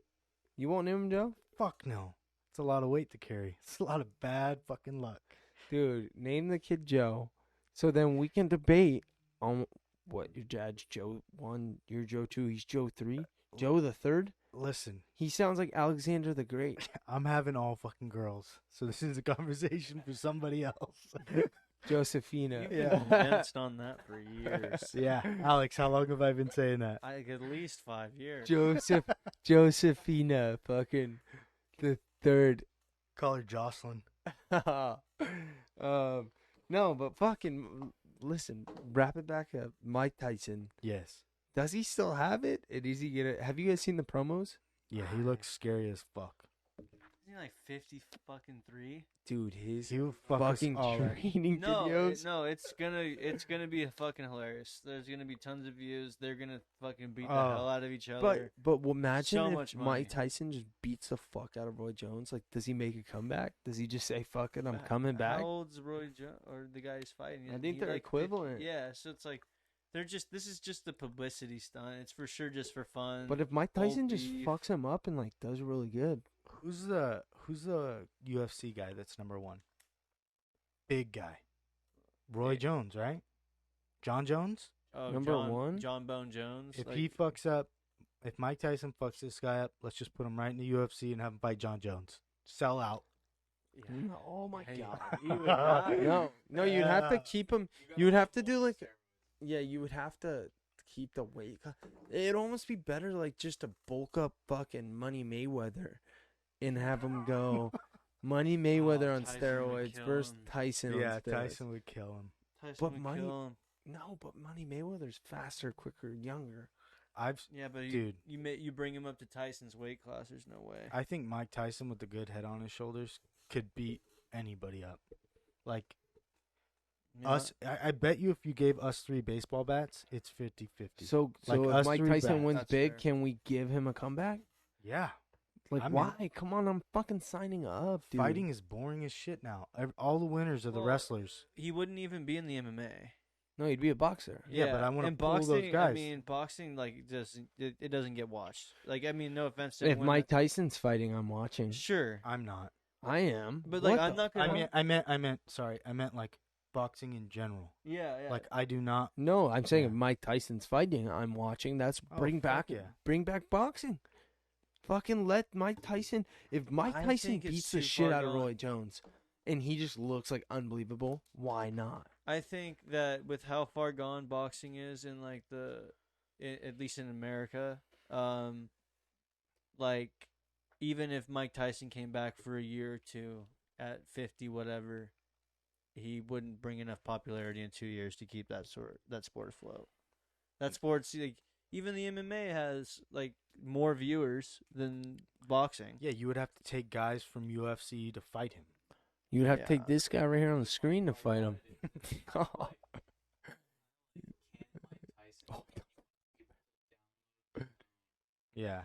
you won't name him Joe? Fuck no. It's a lot of weight to carry. It's a lot of bad fucking luck. Dude, name the kid Joe. So then we can debate on what your dad's Joe 1, you're Joe 2, he's Joe 3, Joe the 3rd. Listen, He sounds like Alexander the Great. I'm having all fucking girls, so this is a conversation for somebody else. Josephina. You've Yeah. been convinced on that for years. Yeah, Alex, how long have I been saying that? At least 5 years. Josephina, fucking the 3rd. Call her Jocelyn. No, but fucking listen, wrap it back up. Mike Tyson. Yes. Does he still have it? And is he gonna? Have you guys seen the promos? Yeah, he looks scary as fuck. Isn't he like 50-3? Dude, his He will fuck fucking us all right. training videos. No, it's gonna be fucking hilarious. There's gonna be tons of views. They're gonna fucking beat the Oh. hell out of each other. But imagine So if much money. Mike Tyson just beats the fuck out of Roy Jones. Like, does he make a comeback? Does he just say "fuck it, I'm coming back"? How old's Roy Jones or the guy he's fighting? I think He they're like equivalent. Yeah, so it's like this is just the publicity stunt. It's for sure just for fun. But if Mike old Tyson just beef. fucks him up and like does really good, Who's the UFC guy that's number 1? Big guy. Roy Yeah. Jones, right? John Jones? number one? John Bone Jones. If like, he fucks up, if Mike Tyson fucks this guy up, let's just put him right in the UFC and have him fight John Jones. Sell out. yeah. oh my Hey, god, he would not. no, you'd have to keep him. You would have to do like, yeah, you would have to keep the weight. It'd almost be better like just to bulk up fucking Money Mayweather, and have him go Money Mayweather on Tyson would steroids kill versus him. Tyson. on Yeah, steroids. Tyson would kill him. Tyson But would money- kill him. No, but Money Mayweather's faster, quicker, younger. Yeah, but Dude. you bring him up to Tyson's weight class. There's no way. I think Mike Tyson with the good head on his shoulders could beat anybody up. Like You know us, I bet you if you gave us 3 baseball bats, it's 50-50. So Like if us Mike three Tyson bats. wins That's big, fair. can we give him a comeback? Yeah, Like, I'm in. why? Come on, I'm fucking signing up, dude. fighting is boring as shit now. All the winners are the Well, wrestlers. He wouldn't even be in the MMA. No, he'd be a boxer. Yeah, but I wanna and pull those boxing, guys. I mean, boxing like just it doesn't get watched. Like, I mean, no offense to If anyone Mike that- Tyson's fighting, I'm watching. sure, I'm not. I am. but like What I'm the not gonna. I meant. Sorry, I meant like boxing in general. Yeah. Like I do not. No, I'm saying Yeah. if Mike Tyson's fighting, I'm watching. That's Oh, bring fuck back yeah. bring back boxing. Fucking let Mike Tyson. If Mike I Tyson think it's beats the too shit far out of gone. Roy Jones, and he just looks like unbelievable, why not? I think that with how far gone boxing is in like at least in America, like even if Mike Tyson came back for a year or two at 50 whatever, he wouldn't bring enough popularity in 2 years to keep that sport afloat. That sport's like even the MMA has like more viewers than boxing. Yeah, you would have to take guys from UFC to fight him. You'd have to Yeah. take this guy right here on the screen to fight him. Yeah.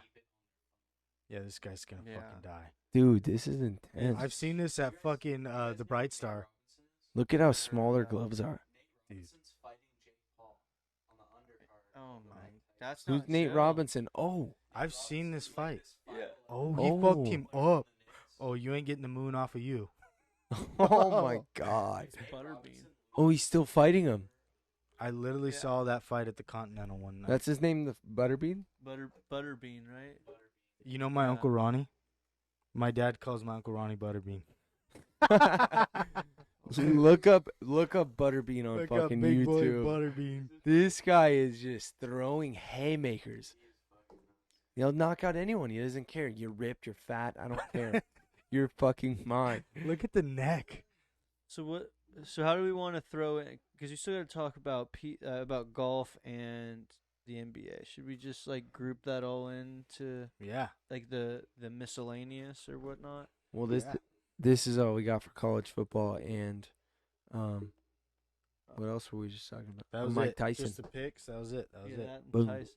Yeah, this guy's gonna Yeah. fucking die. Dude, this is intense. I've seen this at fucking the Bright Star. Look at how small their gloves are. Dude. Oh my, that's Who's not Nate chill. Robinson? Oh, I've seen this fight. Yeah. Oh, he Oh. fucked him up. Oh, you ain't getting the moon off of you. oh my God. It's Butterbean. Oh, he's still fighting him. I literally Yeah. saw that fight at the Continental one night. That's his name, the Butterbean. Butterbean, right? You know my Yeah. Uncle Ronnie? My dad calls my Uncle Ronnie Butterbean. look up Butterbean on Look up fucking Big Boy YouTube. Butterbean. This guy is just throwing haymakers. He'll knock out anyone. He doesn't care. You're ripped. You're fat. I don't care. You're fucking mine. Look at the neck. So So how do we want to throw in? Because you still got to talk about golf and the NBA. Should we just like group that all into Yeah. like the miscellaneous or whatnot? Well, Yeah. this is all we got for college football, and what else were we just talking about? That was Mike it. Tyson. Just the picks. That was it. That was Yeah, it. that and Boom. Tyson.